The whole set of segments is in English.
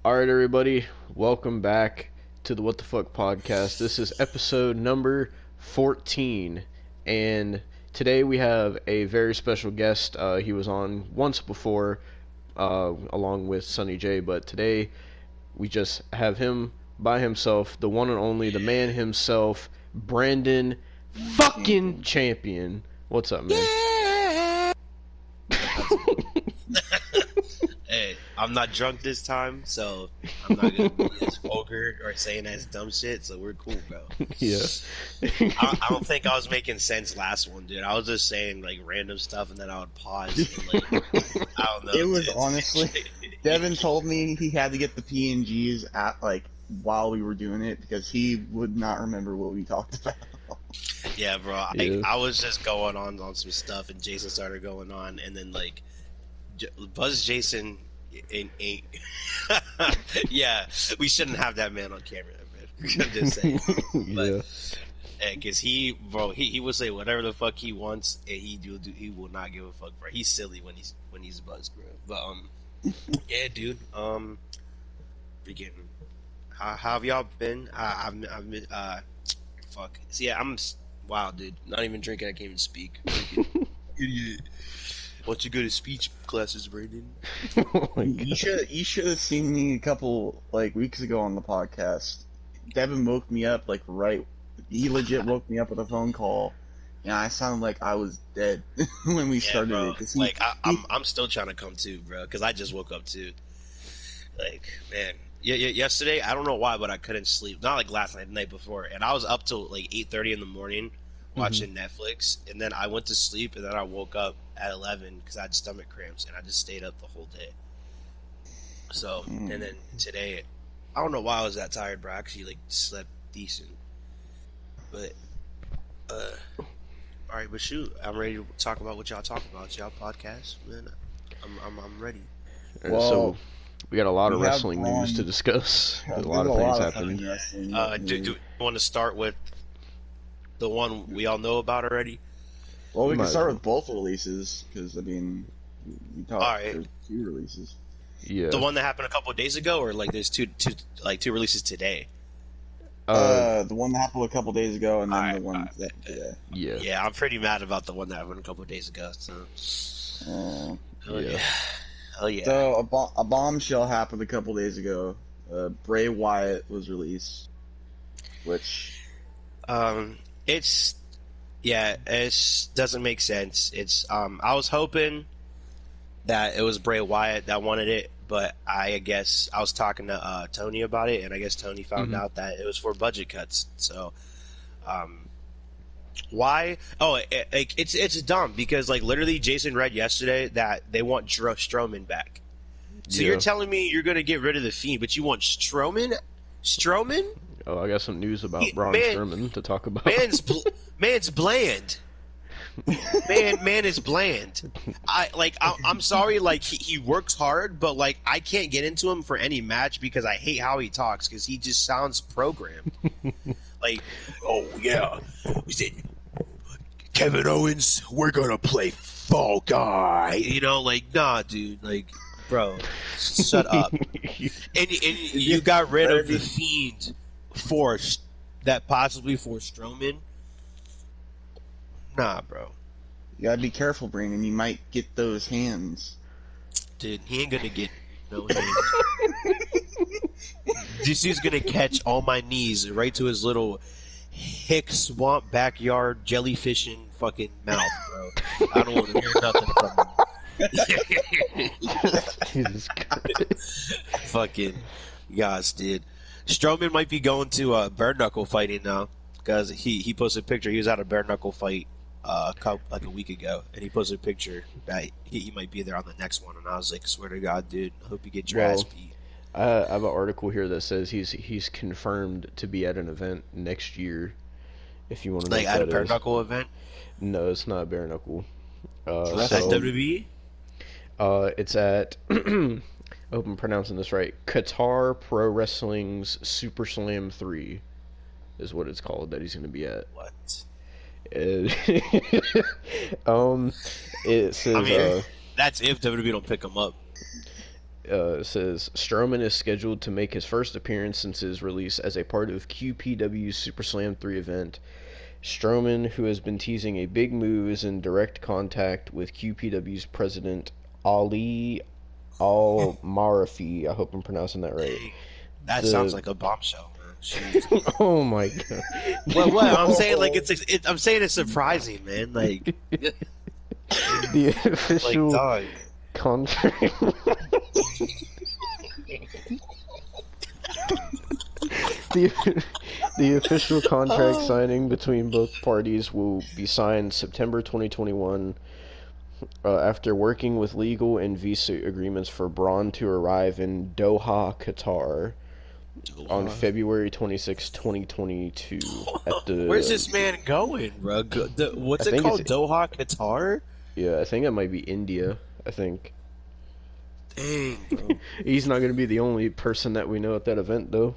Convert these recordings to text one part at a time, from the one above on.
Alright, everybody, welcome back to the What the Fuck podcast. This is episode number 14, and today we have a very special guest. He was on once before, along with Sonny J, but today we just have him by himself, the one and only, the man himself, Brandon fucking Champion. What's up, man? Yeah. Hey, I'm not drunk this time, so I'm not gonna be as vulgar or saying as dumb shit. So we're cool, bro. Yeah. I don't think I was making sense last one, dude. I was just saying like random stuff, and then I would pause. And, like, I don't know. It was dude. honestly, Devin told me he had to get the P&Gs at while we were doing it because he would not remember what we talked about. Yeah, bro. Yeah. I was just going on some stuff, and Jason started going on, and then like Buzz Jason ain't. Yeah, we shouldn't have that man on camera, man. I'm just saying. Yeah. Because he will say whatever the fuck he wants, and he will not give a fuck, bro. He's silly when he's buzzed, bro. But yeah, dude. Freaking. How have y'all been? Fuck. See, wow, dude. Not even drinking. I can't even speak. Idiot. Why don't you go to speech classes, Brandon? Oh my God. You should have seen me a couple weeks ago on the podcast. Devin woke me up he legit woke me up with a phone call, and I sounded like I was dead when we started bro. it. I'm still trying to come to, bro, because I just woke up too. Like, man, yesterday I don't know why, but I couldn't sleep. Not like last night, the night before, and I was up till like 8:30 in the morning watching Netflix, and then I went to sleep, and then I woke up at 11 because I had stomach cramps, and I just stayed up the whole day. So, and then today, I don't know why I was that tired, bro. I actually like slept decent, but all right, but shoot, I'm ready to talk about what y'all talk about. It's y'all podcast, man. I'm ready. So we got a lot of wrestling news to discuss. A lot of things happening. Do you want to start with the one we all know about already? Well, we can start with both releases because I mean, we talked. All right. There's 2 releases. Yeah. The one that happened a couple of days ago, or like there's two releases today. The one that happened a couple days ago, and then Alright, the one that today. Yeah. Yeah, I'm pretty mad about the one that happened a couple of days ago. So, Yeah. Hell yeah. So a bombshell happened a couple days ago. Bray Wyatt was released, which it doesn't make sense. It's I was hoping that it was Bray Wyatt that wanted it, but I guess I was talking to Tony about it, and I guess Tony found out that it was for budget cuts. So, why? Oh, it's dumb because like literally Jason read yesterday that they want Strowman back. So you're telling me you're gonna get rid of the Fiend, but you want Strowman? Strowman? Oh, I got some news about Braun Strowman to talk about. Man's bland. Man is bland. I'm sorry. Like he works hard, but like I can't get into him for any match because I hate how he talks because he just sounds programmed. Like, oh yeah, we said Kevin Owens, we're gonna play Fall Guy. You know, like nah, dude. Like, bro, shut up. and you got rid of the Fiend for that possibly for Strowman. Nah, bro. You gotta be careful, Brandon. You might get those hands. Dude, he ain't gonna get no hands. This dude's gonna catch all my knees right to his little hick swamp backyard jellyfishing fucking mouth, bro. I don't want to hear nothing from him. Jesus Christ. Fucking gosh, dude. Strowman might be going to bare knuckle fighting now because he posted a picture. He was at a bare knuckle fight a week ago, and he posted a picture that he might be there on the next one. And I was like, swear to God, dude, I hope you get your ass beat. I have an article here that says he's confirmed to be at an event next year. If you want to know, like at a bare knuckle event. No, it's not a bare knuckle. At WWE. It's at. I hope I'm pronouncing this right. Qatar Pro Wrestling's Super Slam 3 is what it's called that he's going to be at. What? It says. I mean, that's if WWE don't pick him up. says Strowman is scheduled to make his first appearance since his release as a part of QPW's Super Slam 3 event. Strowman, who has been teasing a big move, is in direct contact with QPW's president Ali Al-Marafi. I hope I'm pronouncing that right. That sounds like a bombshell, man. Oh my god. Well, what? I'm saying like I'm saying it's surprising, man. Like the official like, contract. The official contract signing between both parties will be signed September 2021. After working with legal and visa agreements for Braun to arrive in Doha, Qatar, on February 26, 2022. Where's this man going, bro? What's it called? Doha, Qatar? Yeah, I think it might be India. I think. Dang, bro. He's not going to be the only person that we know at that event, though.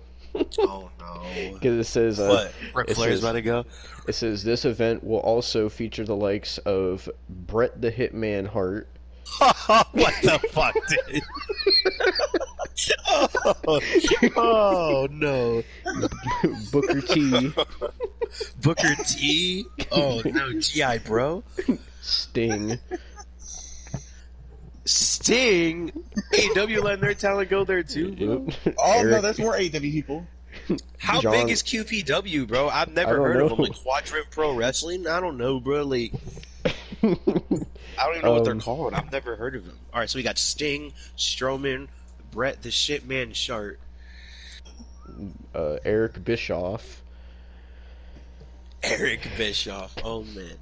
Oh no! Because it says what? Ric Flair's about to go. It says this event will also feature the likes of Bret the Hitman Hart. What the fuck, dude? Oh no! Booker T. Booker T. Oh no, G.I. bro. Sting. Sting. AEW letting their talent go there too, bro. Oh no, there's more AEW people. How big is QPW, bro? I've never heard of them. Like Quadrant Pro Wrestling? I don't know, bro. Like, I don't even know what they're called. I've never heard of them. All right, so we got Sting, Strowman, Bret the Shitman Sharp, Eric Bischoff. Eric Bischoff. Oh man,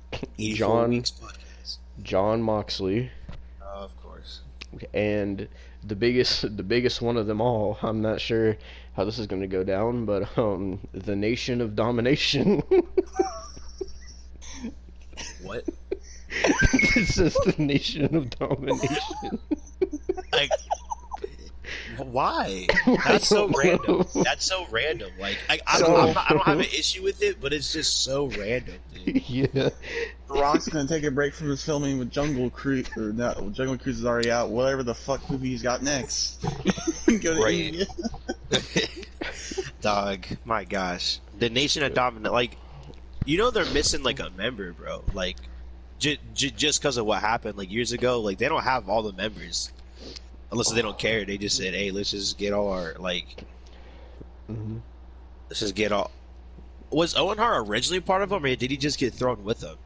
John Moxley. Of course. And the biggest one of them all. I'm not sure how this is going to go down, but the Nation of Domination. What? It says the Nation of Domination. Like, why? That's so random. That's so random. Like, I don't have an issue with it, but it's just so random, dude. Yeah. The Rock's gonna take a break from his filming with Jungle Cruise, or no, Jungle Cruise is already out. Whatever the fuck movie he's got next. Go to India. Dog, my gosh, the Nation of Dominant. Like, you know, they're missing like a member, bro. Like, just because of what happened like years ago. Like, they don't have all the members. Unless they don't care, they just said, "Hey, let's just get all our like, let's just get all." Was Owen Hart originally part of them, or did he just get thrown with them?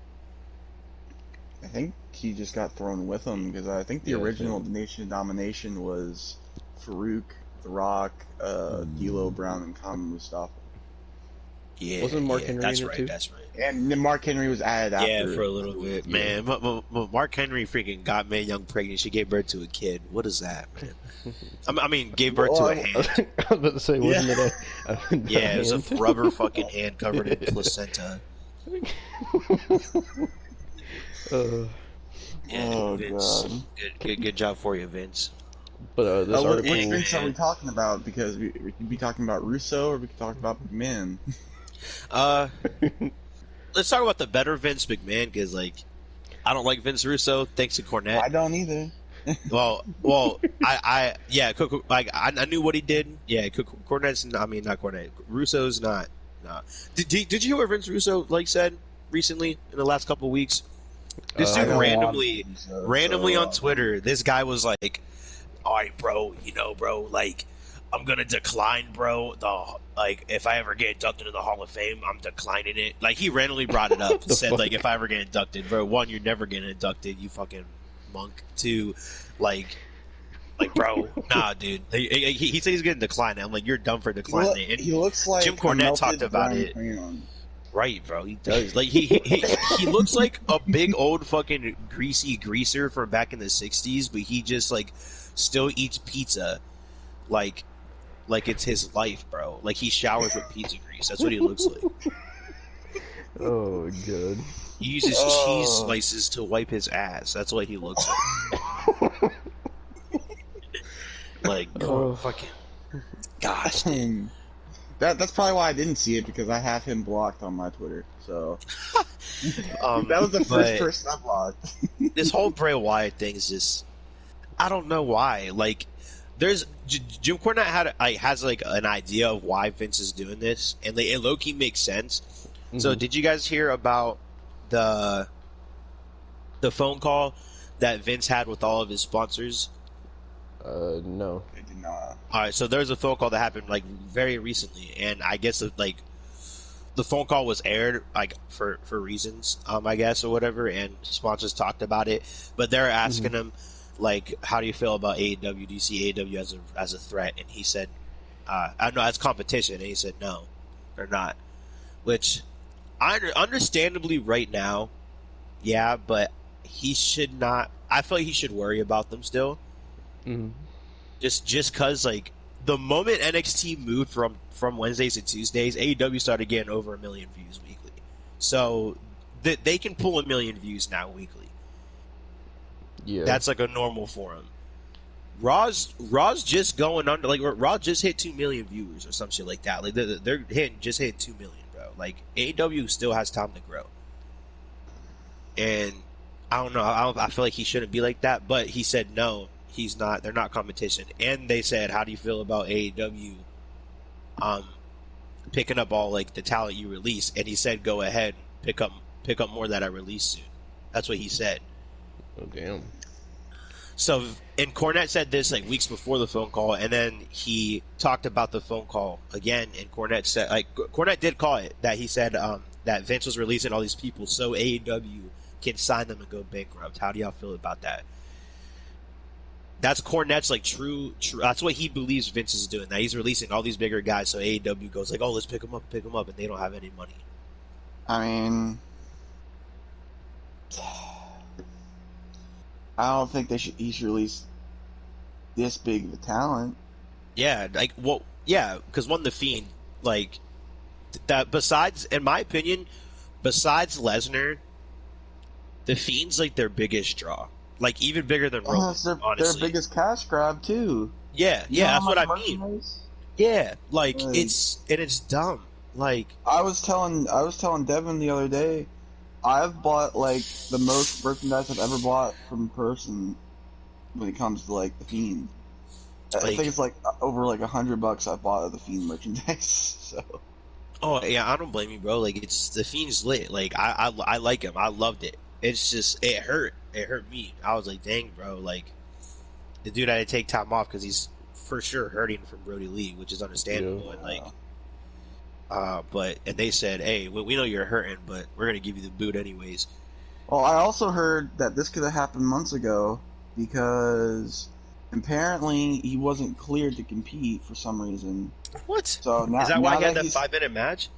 I think he just got thrown with them because I think the original Nation of Domination was Farouk, The Rock, D'Lo Brown, and Kama Mustafa. Yeah, wasn't Mark Henry that's in it right, too? That's right. And then Mark Henry was added after. Yeah, for a little bit, man. Mark Henry freaking got Mae Young pregnant. She gave birth to a kid. What is that, man? I mean, gave birth to a hand. I was about to say, wasn't it yeah, it was a rubber fucking hand covered in placenta. Yeah, Vince, God. Good job for you, Vince. But this article. Which Vince are we talking about? Because we could be talking about Russo, or we could talk about McMahon. Let's talk about the better Vince McMahon, because like, I don't like Vince Russo. Thanks to Cornette. I don't either. well, I knew what he did. Yeah, Cornette's. I mean, not Cornette. Russo's not. Nah. Did you hear what Vince Russo like said recently in the last couple of weeks? This dude randomly on Twitter, this guy was like, "All right, bro, bro, like, I'm gonna decline, bro. Like, if I ever get inducted into the Hall of Fame, I'm declining it." Like, he randomly brought it up and said, like, if I ever get inducted, bro, one, you're never getting inducted, you fucking monk. Two, like, bro, nah, dude. He said he's getting declined. I'm like, you're dumb for declining it. And he looks like Jim Cornette talked about it. Right, bro, he does. Like, he looks like a big old fucking greasy greaser from back in the 60s, but he just, like, still eats pizza like it's his life, bro. Like, he showers with pizza grease. That's what he looks like. Oh, good. He uses cheese slices to wipe his ass. That's what he looks like. Like, fucking gosh. That's probably why I didn't see it, because I have him blocked on my Twitter. So that was the first person I blocked. This whole Bray Wyatt thing is just, I don't know why. Like, Jim Cornette has like an idea of why Vince is doing this, and it low-key makes sense. Mm-hmm. So did you guys hear about the phone call that Vince had with all of his sponsors? I No. did not. All right, so there's a phone call that happened like very recently, and I guess like the phone call was aired like for reasons, I guess, or whatever, and sponsors talked about it, but they're asking him like, how do you feel about AEW? Do you see AEW as a threat? And he said, I know as competition, and he said no, they're not. Which, understandably, right now, yeah, but he should not. I feel like he should worry about them still. Mm-hmm. Just cause like the moment NXT moved from Wednesdays to Tuesdays, AEW started getting over 1 million views weekly. So they can pull 1 million views now weekly. Yeah. That's like a normal for him. Raw's just going under, like Raw just hit 2 million viewers or some shit like that. Like they're just hit 2 million, bro. Like AEW still has time to grow. And I don't know. I feel like he shouldn't be like that, but he said no. He's not. They're not competition. And they said, "How do you feel about AEW picking up all like the talent you release?" And he said, "Go ahead, pick up more that I release soon." That's what he said. Oh damn. So, and Cornette said this like weeks before the phone call, and then he talked about the phone call again. And Cornette said, like Cornette did call it that he said that Vince was releasing all these people so AEW can sign them and go bankrupt. How do y'all feel about that? That's Cornette's like true. That's what he believes Vince is doing. That he's releasing all these bigger guys, so AEW goes like, "Oh, let's pick them up," and they don't have any money. I mean, I don't think he should release this big of a talent. Yeah, like because the Fiend, like that. Besides, in my opinion, besides Lesnar, the Fiend's like their biggest draw. Like even bigger than Roman, It's their honestly. biggest cash grab too. Yeah, You know that's how what I much mean. merchandise? Yeah, like Like- it's dumb. Like I was telling Devin the other day, I've bought like the most merchandise I've ever bought from person when it comes to like the Fiend. I Like- think it's like over like $100 I bought of the Fiend merchandise. So oh yeah, I don't blame you, bro. Like it's the Fiend's lit. Like I like him. I loved it. It's just it hurt. It hurt me. I was like, dang, bro. Like the dude had to take time off because he's for sure hurting from Brody Lee, which is understandable. Yeah. And like, and they said, hey, we know you're hurting, but we're gonna give you the boot anyways. well, I also heard that this could have happened months ago because apparently he wasn't cleared to compete for some reason. What? So now, Is that why now he had that he's- 5-minute match?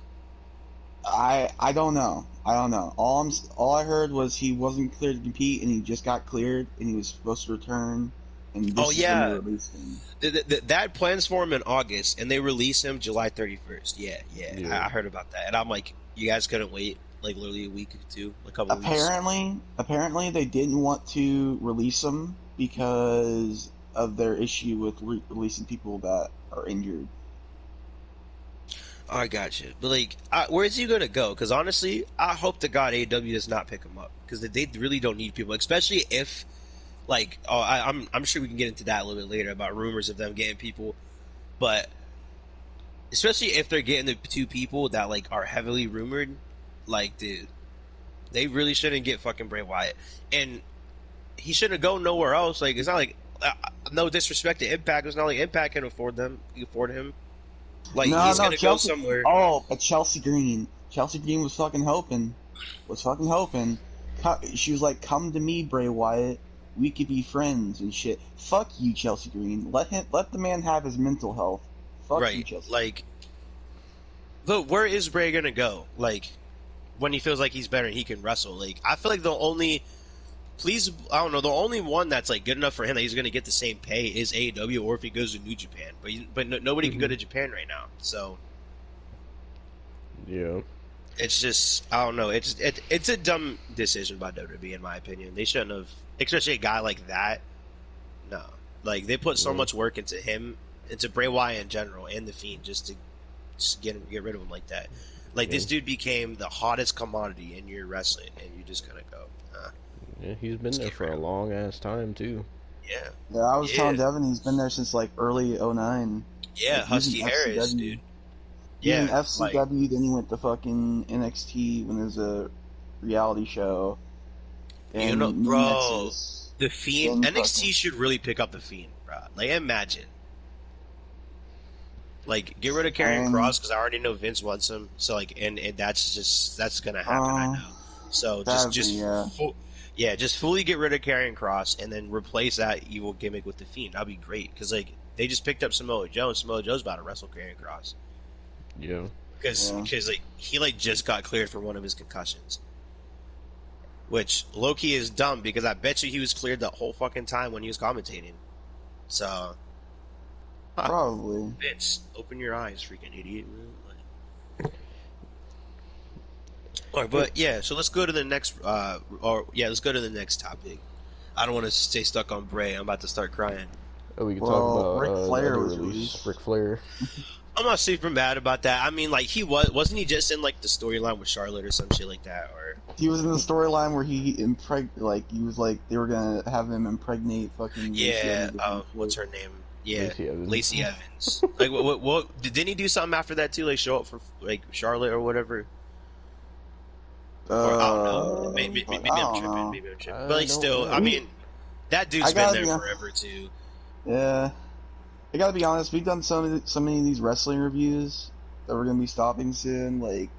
I don't know. All I heard was he wasn't cleared to compete, and he just got cleared, and he was supposed to return. And this Oh, is yeah. when they released him. That plans for him in August, and they release him July 31st. Yeah. Yeah. I heard about that, and I'm like, you guys couldn't wait like literally a week or two, a couple of weeks. Apparently, they didn't want to release him because of their issue with releasing people that are injured. I got you. But like, where is he gonna go? Because honestly, I hope to God AEW does not pick him up because they really don't need people, especially if, like, I'm sure we can get into that a little bit later about rumors of them getting people, but especially if they're getting the two people that like are heavily rumored, like, dude, they really shouldn't get fucking Bray Wyatt, and he shouldn't go nowhere else. Like, it's not like no disrespect to Impact, it's not like Impact can afford him. Like, he's gonna go somewhere. Oh, but Chelsea Green was fucking hoping. She was like, "Come to me, Bray Wyatt. We could be friends and shit." Fuck you, Chelsea Green. Let the man have his mental health. Fuck you, Right, Chelsea. like, but where is Bray gonna go? Like, when he feels like he's better and he can wrestle. Like, I feel like the only one that's like good enough for him that he's gonna get the same pay is AEW, or if he goes to New Japan. But nobody can go to Japan right now, so Yeah. it's just, I don't know. It's a dumb decision by WWE, in my opinion. They shouldn't have, especially a guy like that. No, like they put so much work into him, into Bray Wyatt in general, and the Fiend, just to get rid of him like that. Like, this dude became the hottest commodity in your wrestling, and you're just gonna go. Yeah, he's been there for a long ass time too. Yeah. Yeah, I was Yeah. telling Devin he's been there since like early '09. Yeah, Like, he was in Husky Harris, FCW. dude. He was in Yeah, like, FCW, then he went to fucking NXT when there was a reality show. you know, And New bro, Nexus. the Fiend, Then NXT fucking, should really pick up the Fiend, bro. Like, imagine. Like, get rid of Karrion Kross, because I already know Vince wants him. So, like, and that's gonna happen, I know. So, yeah. just fully get rid of Karrion Kross, and then replace that evil gimmick with the Fiend. That'd be great, because, like, they just picked up Samoa Joe, and Samoa Joe's about to wrestle Karrion Kross. Yeah. Because like, he, like, just got cleared for one of his concussions. Which, low-key is dumb, because I bet you he was cleared the whole fucking time when he was commentating. So... Probably. Vince, open your eyes, freaking idiot. Alright, but yeah, so let's go to the next, let's go to the next topic. I don't want to stay stuck on Bray. I'm about to start crying. Oh, we can talk about Ric Flair the other was release. released. Ric Flair. I'm not super mad about that. I mean, like, wasn't he just in, like, the storyline with Charlotte or some shit like that? Or He was in the storyline where he was like, they were gonna have him impregnate fucking. yeah, what's her name? Yeah, Lacey Evans. Lacey Evans. Like, what? Didn't he do something after that too? Like, show up for like Charlotte or whatever. Or, I don't know. Maybe I'm tripping. But like, still, I mean, that dude's been there forever too. Yeah, I gotta be honest. We've done so many of these wrestling reviews that we're gonna be stopping soon. Like,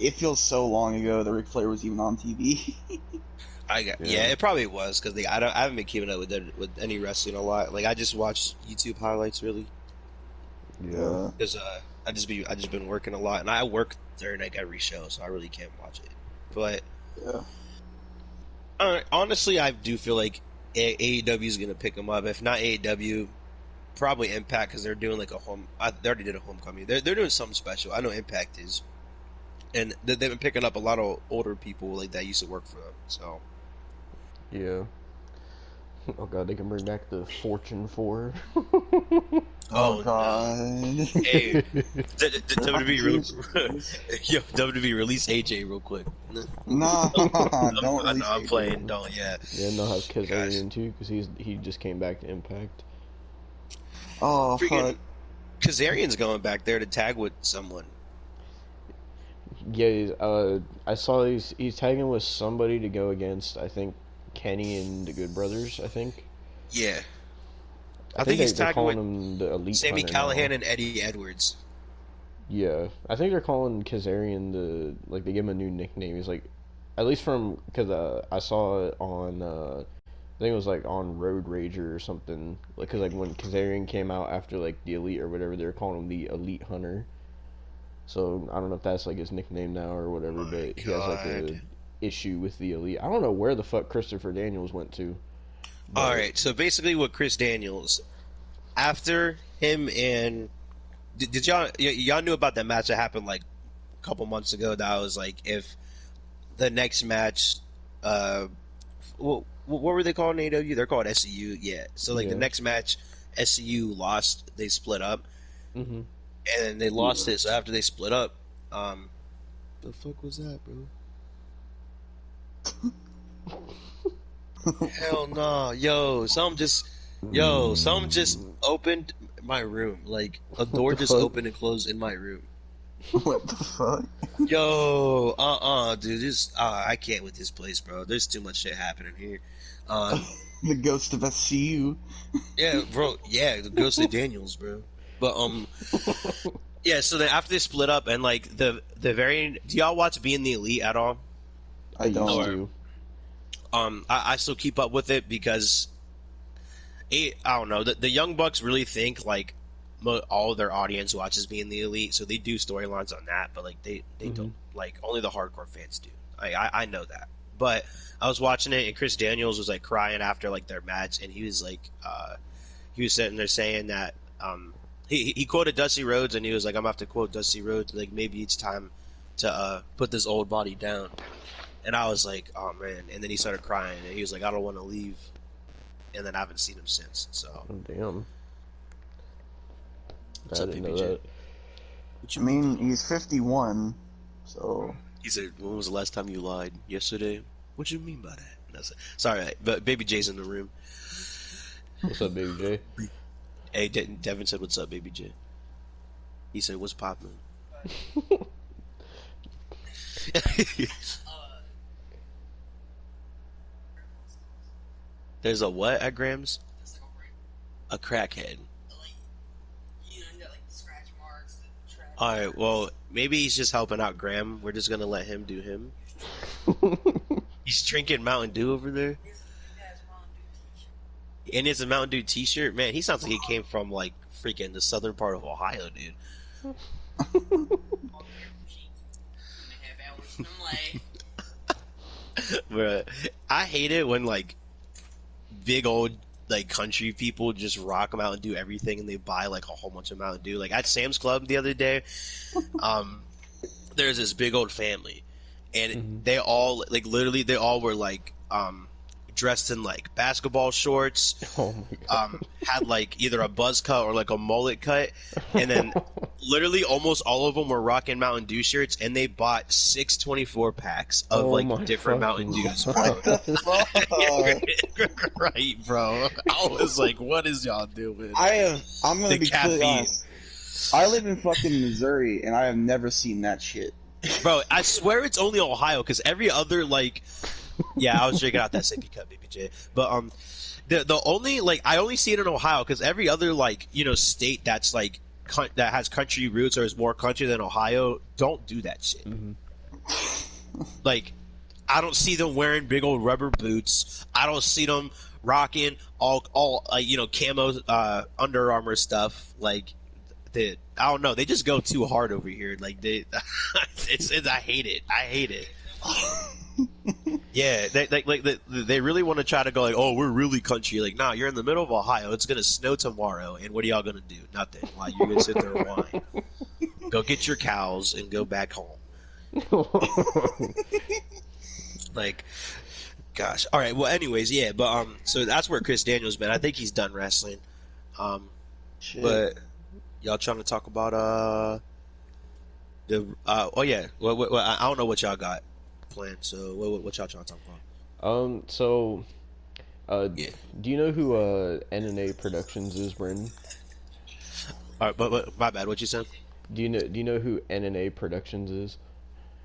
it feels so long ago that Ric Flair was even on TV. Yeah, it probably was, because I haven't been keeping up with any wrestling a lot. Like, I just watch YouTube highlights really. Yeah. Because I just been working a lot, and I work during like every show, so I really can't watch it. But honestly, I do feel like AEW is gonna pick them up. If not AEW, probably Impact, because they're doing like they already did a homecoming. They're doing something special. I know Impact is, and they've been picking up a lot of older people like that used to work for them. So. Yeah. Oh god, they can bring back the Fortune 4. Oh god. No. Hey, WWE release AJ real quick. No, don't. I'm playing. Don't. Yeah. Yeah, and they'll have Kazarian too, because he just came back to Impact. Oh fuck. Kazarian's going back there to tag with someone. Yeah, I saw he's tagging with somebody to go against, I think, Kenny and the Good Brothers, I think. Yeah. I think he's tagging with him the Elite Sammy Hunter Callahan now. and Eddie Edwards. Yeah. I think they're calling Kazarian they give him a new nickname. He's like, at least because I saw it on, I think it was like on Road Rager or something. Because like when Kazarian came out after like the Elite or whatever, they were calling him the Elite Hunter. So I don't know if that's like his nickname now or whatever, but he has like a issue with the Elite. I don't know where the fuck Christopher Daniels went to. All right, so basically, with Chris Daniels, after him and did y'all knew about that match that happened like a couple months ago? That was like, if the next match, what were they called in AEW? They're called SCU. Yeah. So like the next match, SCU lost. They split up. Mm-hmm. And they lost it, so after they split up, the fuck was that, bro? Hell no, some just opened my room. Like, a door just opened and closed in my room. What the fuck? Yo, dude, I can't with this place, bro. There's too much shit happening here. The ghost of SCU. Yeah, bro. Yeah, the ghost of Daniels, bro. But yeah. So then after they split up, and like the very, do y'all watch Being the Elite at all? I don't. I still keep up with it because I don't know. The Young Bucks really think like all of their audience watches Being the Elite, so they do storylines on that. But like they don't, like, only the hardcore fans do. I know that. But I was watching it, and Chris Daniels was like crying after like their match, and he was like, he was sitting there saying that he quoted Dusty Rhodes, and he was like, I'm gonna have to quote Dusty Rhodes, like, maybe it's time to put this old body down. And I was like, oh man. And then he started crying, and he was like, I don't want to leave. And then I haven't seen him since. So. Oh, damn. What's up, I didn't know PPJ? that. I mean, he's 51, so. He said, when was the last time you lied? Yesterday? What do you mean by that? Sorry, but Baby J's in the room. What's up, Baby J? Hey, Devin said, "What's up, Baby J?" He said, "What's poppin'?" There's a what at Graham's? A crackhead. Alright, well, maybe he's just helping out Graham. We're just gonna let him do him. He's drinking Mountain Dew over there. And it's a Mountain Dew t-shirt. Man, he sounds like he came from, like, freaking the southern part of Ohio, dude. Bruh, I hate it when, like, big old, like, country people just rock Mountain Dew everything and they buy, like, a whole bunch of Mountain Dew. Like, at Sam's Club the other day, there's this big old family. And they all, like, literally, they all were, like, dressed in, like, basketball shorts. Oh my God. Had, like, either a buzz cut or, like, a mullet cut. And then, literally, almost all of them were rocking Mountain Dew shirts. And they bought 6 24-packs of, like, different Mountain Dews, bro. What the fuck? Right, bro. I was like, what is y'all doing? I'm gonna be completely honest. I live in fucking Missouri, and I have never seen that shit. Bro, I swear it's only Ohio, because every other, like... Yeah, I was drinking out that sippy cup, Baby J. But, the only, like, I only see it in Ohio, because every other, like, you know, state that's, like, that has country roots or is more country than Ohio, don't do that shit. Like, I don't see them wearing big old rubber boots. I don't see them rocking all you know, camo Under Armour stuff. Like, I don't know. They just go too hard over here. Like, I hate it. I hate it. Yeah, they really want to try to go like, oh, we're really country. Like, nah, you're in the middle of Ohio. It's gonna snow tomorrow, and what are y'all gonna do? Nothing. While you're gonna sit there and whine. Go get your cows and go back home. Like, gosh. All right. Well, anyways, yeah. But so that's where Chris Daniels been. I think he's done wrestling. Shit. But y'all trying to talk about oh yeah. Well, I don't know what y'all got planned. So what y'all trying to talk about? Yeah. Do you know who NNA Productions is, Brendan? All right, but my bad. What you said? Do you know who NNA Productions is?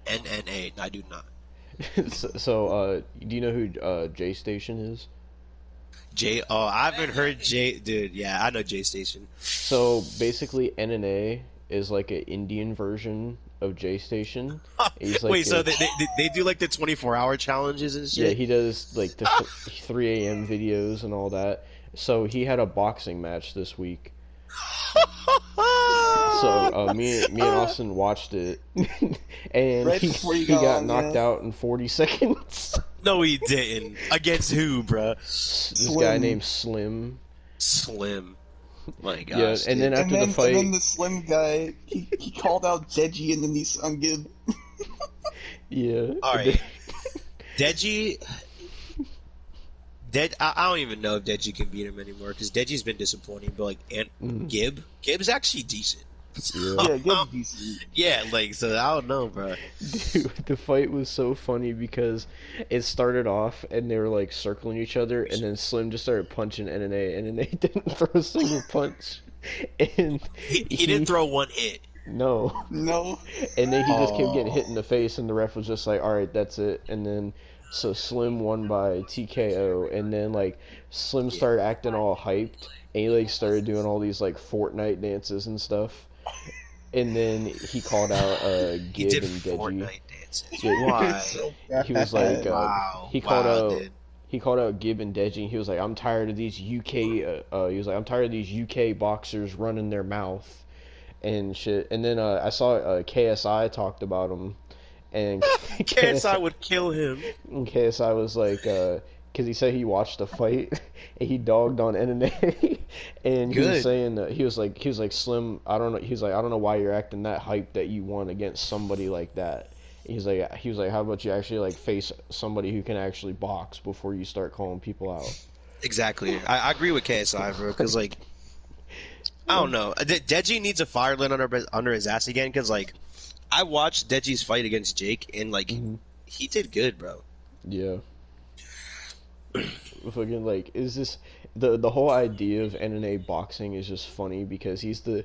NNA. I do not. So, do you know who J Station is? I haven't heard J. Dude, yeah, I know J Station. So basically, NNA is like an Indian version of J Station. He's like Wait, so they do like the 24-hour challenges and shit? Yeah, he does like the 3 a.m. videos and all that. So he had a boxing match this week. So me and Austin watched it, and Right he got knocked out in 40 seconds. No, he didn't. Against who, bruh? This guy named Slim. Slim. My gosh. Yeah, and then after the fight, and then the Slim guy, he called out Deji and the Nissan Gib. Yeah. All right. Deji. I don't even know if Deji can beat him anymore because Deji's been disappointing. But like, Gibb's actually decent. Yeah, Gibb's decent. Yeah, like, so I don't know, bro. Dude, the fight was so funny because it started off and they were like circling each other, and then Slim just started punching NNA, and NNA didn't throw a single punch. And he didn't throw one hit. No. And then he just kept getting hit in the face, and the ref was just like, all right, that's it. And then so Slim won by TKO, and then like Slim started acting all hyped, and he like started doing all these like Fortnite dances and stuff. And then he called out Gib and Deji. Fortnite dances. Why? He was like, wow. He called out Gib and Deji. And he was like, I'm tired of these I'm tired of these UK boxers running their mouth and shit. And then I saw KSI talked about him, and KSI would kill him. And KSI was like, because he said he watched the fight and he dogged on NNA, and he was saying that he was like Slim, I don't know why you're acting that hyped that you won against somebody like that. He was like how about you actually like face somebody who can actually box before you start calling people out. Exactly. I agree with KSI, bro, because like I don't know, Deji needs a fire lit under his ass again, because like I watched Deji's fight against Jake and like he did good, bro. Yeah. fucking like is this the whole idea of NNA boxing is just funny because he's the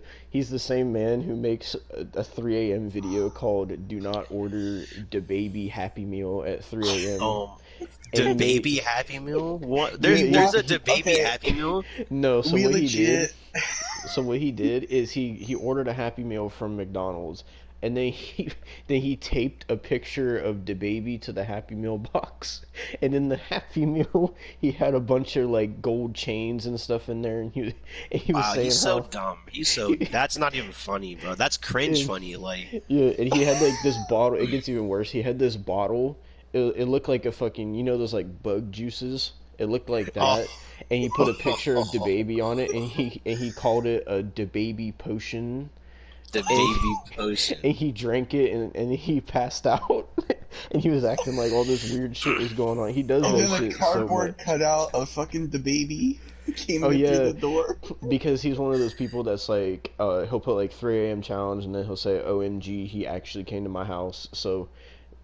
same man who makes a 3 a.m. video called "Do not order the baby Happy Meal at 3 a.m." And The he made baby Happy Meal? What? We There's a watched. the baby Okay, Happy Meal? no. So we what he did legit. So what he did is he ordered a Happy Meal from McDonald's, and then he taped a picture of the baby to the Happy Meal box, and in the Happy Meal he had a bunch of like gold chains and stuff in there, and he was Wow, saying he's so how dumb. That's not even funny, bro. That's cringe and, funny. Like, yeah, and he had like this bottle. It gets even worse. He had this bottle. It looked like a fucking those like bug juices. It looked like oh, that, and he put a picture of the baby on it, and he called it a the baby potion, the and baby potion. and he drank it, and he passed out, and he was acting like all this weird shit was going on. He does And that then a shit so cardboard much. cutout of fucking the baby came Oh in through yeah, the door. because he's one of those people that's like, he'll put like 3 a.m. challenge, and then he'll say, "OMG, he actually came to my house."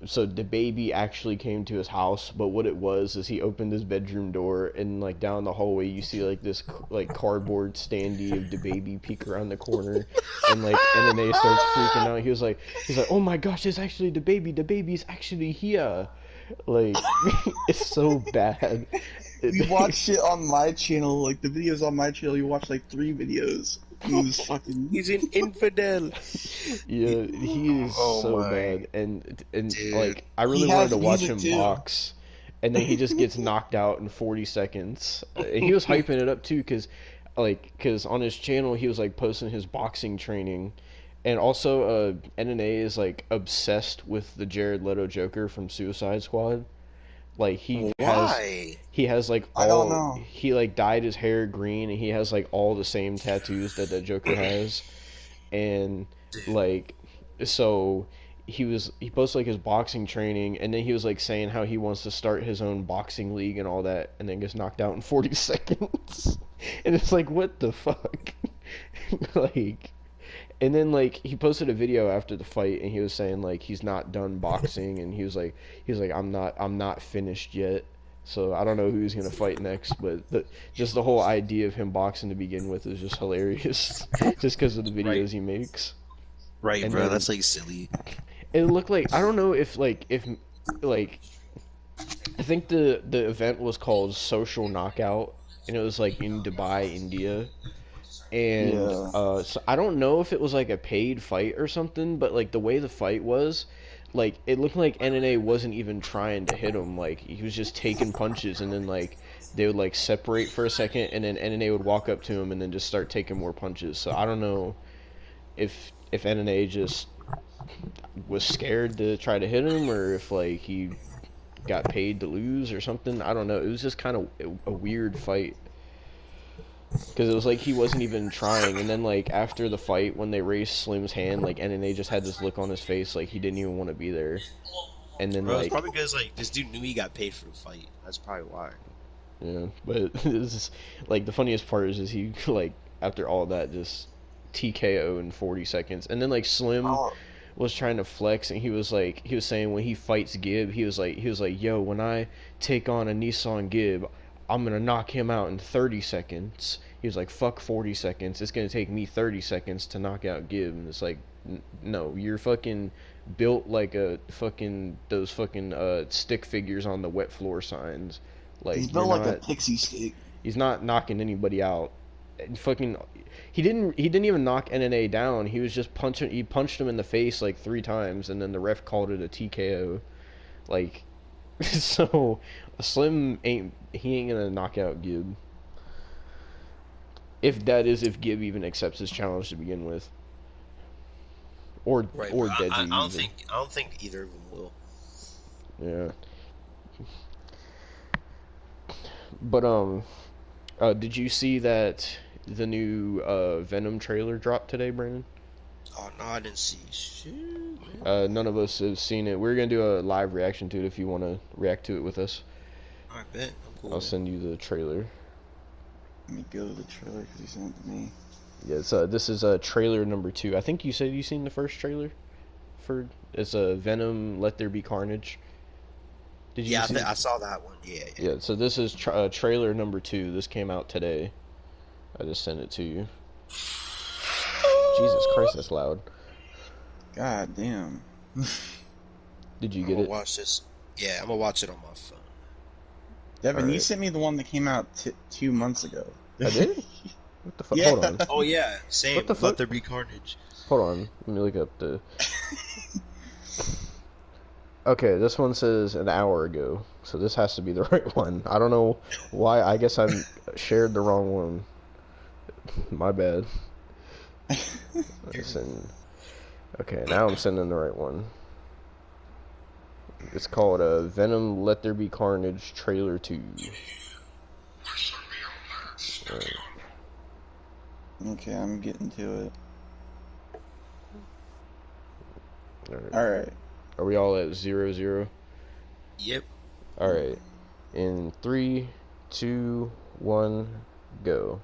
So the baby actually came to his house, but what it was is he opened his bedroom door, and like down the hallway you see like this like cardboard standee of the baby peek around the corner, and like NNA starts freaking out. He's like, "Oh my gosh, it's actually the baby. The baby's actually here." Like it's so bad. We watched it on my channel, like the videos on my channel. You watched like 3 videos. He was fucking. He's an infidel. Yeah, he is Oh so my bad, and dude. like I really He wanted has to watch music him too. box, and then he just gets knocked out in 40 seconds. And he was hyping it up too, cause on his channel he was like posting his boxing training, and also NNA is like obsessed with the Jared Leto Joker from Suicide Squad. Like Why? he has like I don't all know. he like dyed his hair green, and he has like all the same tattoos that the Joker has, and Dude. like so he posted like his boxing training, and then he was like saying how he wants to start his own boxing league and all that, and then gets knocked out in 40 seconds. And it's like, what the fuck? Like, and then like he posted a video after the fight, and he was saying like he's not done boxing, and he was like I'm not finished yet. So I don't know who he's gonna fight next, but just the whole idea of him boxing to begin with is just hilarious, just because of the Right. videos he makes. Right, And bro. then That's like silly. it looked like, I don't know if like I think the event was called Social Knockout, and it was like in Dubai, India. And Yeah. so I don't know if it was like a paid fight or something, but like the way the fight was, like it looked like NNA wasn't even trying to hit him. Like he was just taking punches, and then like they would like separate for a second, and then NNA would walk up to him and then just start taking more punches. So I don't know if NNA just was scared to try to hit him, or if like he got paid to lose or something. I don't know. It was just kind of a weird fight. Because it was like he wasn't even trying, and then like after the fight, when they raised Slim's hand, like NNA just had this look on his face like he didn't even want to be there. And then Bro, it's like, probably because like this dude knew he got paid for the fight. That's probably why. yeah, but this is like the funniest part is he like after all that just TKO in 40 seconds, and then like Slim Oh, was trying to flex, and he was saying when he fights Gibb, he was like, yo, when I take on a Nissan Gibb, I'm gonna knock him out in 30 seconds. He was like, fuck 40 seconds. It's gonna take me 30 seconds to knock out Gibb. And it's like, no, you're fucking built like a fucking those fucking stick figures on the wet floor signs. he's Like built like a pixie stick. he's not knocking anybody out. And fucking he didn't even knock NNA down. He was just punching. He punched him in the face like 3 times, and then the ref called it a TKO. Like, so Slim ain't gonna knock out Gibb. If Gibb even accepts his challenge to begin with, or Right, or bro. Deji I even. don't think either of them will. Yeah. But did you see that the new Venom trailer dropped today, Brandon? Oh no, I didn't see shit. Man. None of us have seen it. We're gonna do a live reaction to it if you want to react to it with us. I bet. I'm cool. I'll send you the trailer. Let me go to the trailer because he sent it to me. Yeah, this is trailer number 2. I think you said you seen the first trailer for it's Venom Let There Be Carnage. Did you Yeah, see? I saw that one. Yeah, yeah. Yeah. So this is trailer number 2. This came out today. I just sent it to you. Jesus Christ, that's loud. God damn. Did you I'm get gonna it? watch this. Yeah, I'm gonna watch it on my phone. Devin, you Alright. sent me the one that came out 2 months ago. I did? What the fuck? Yeah. Hold on. Oh yeah, What same. the Let fuck? there be carnage. Hold on. Let me look up the. Okay, this one says an hour ago, so this has to be the right one. I don't know why. I guess I shared the wrong one. My bad. Okay, now I'm sending the right one. It's called Venom Let There Be Carnage Trailer 2. Right. Okay, I'm getting to it. Alright. Alright. Are we all at 0-0? Yep. Alright. In 3, 2, 1, go.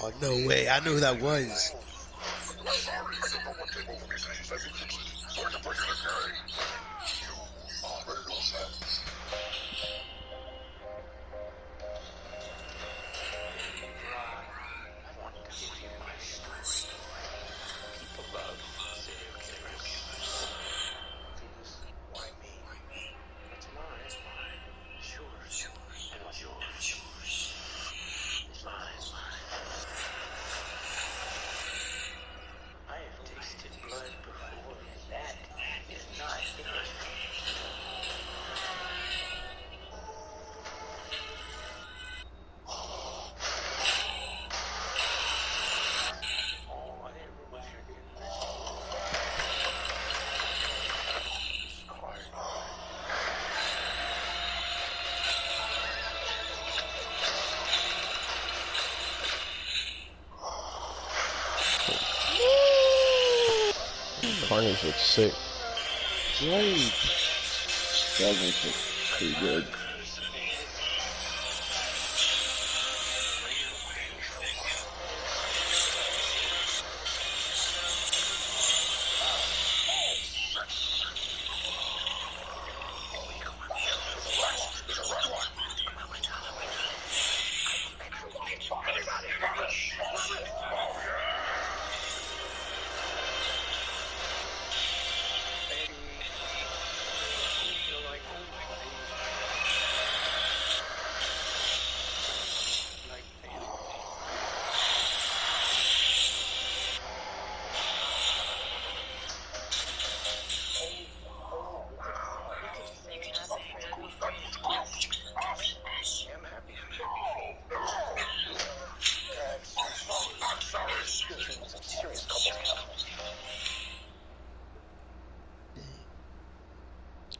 Oh no way! I knew who that was. Carnage looks sick. Right. That looks pretty good.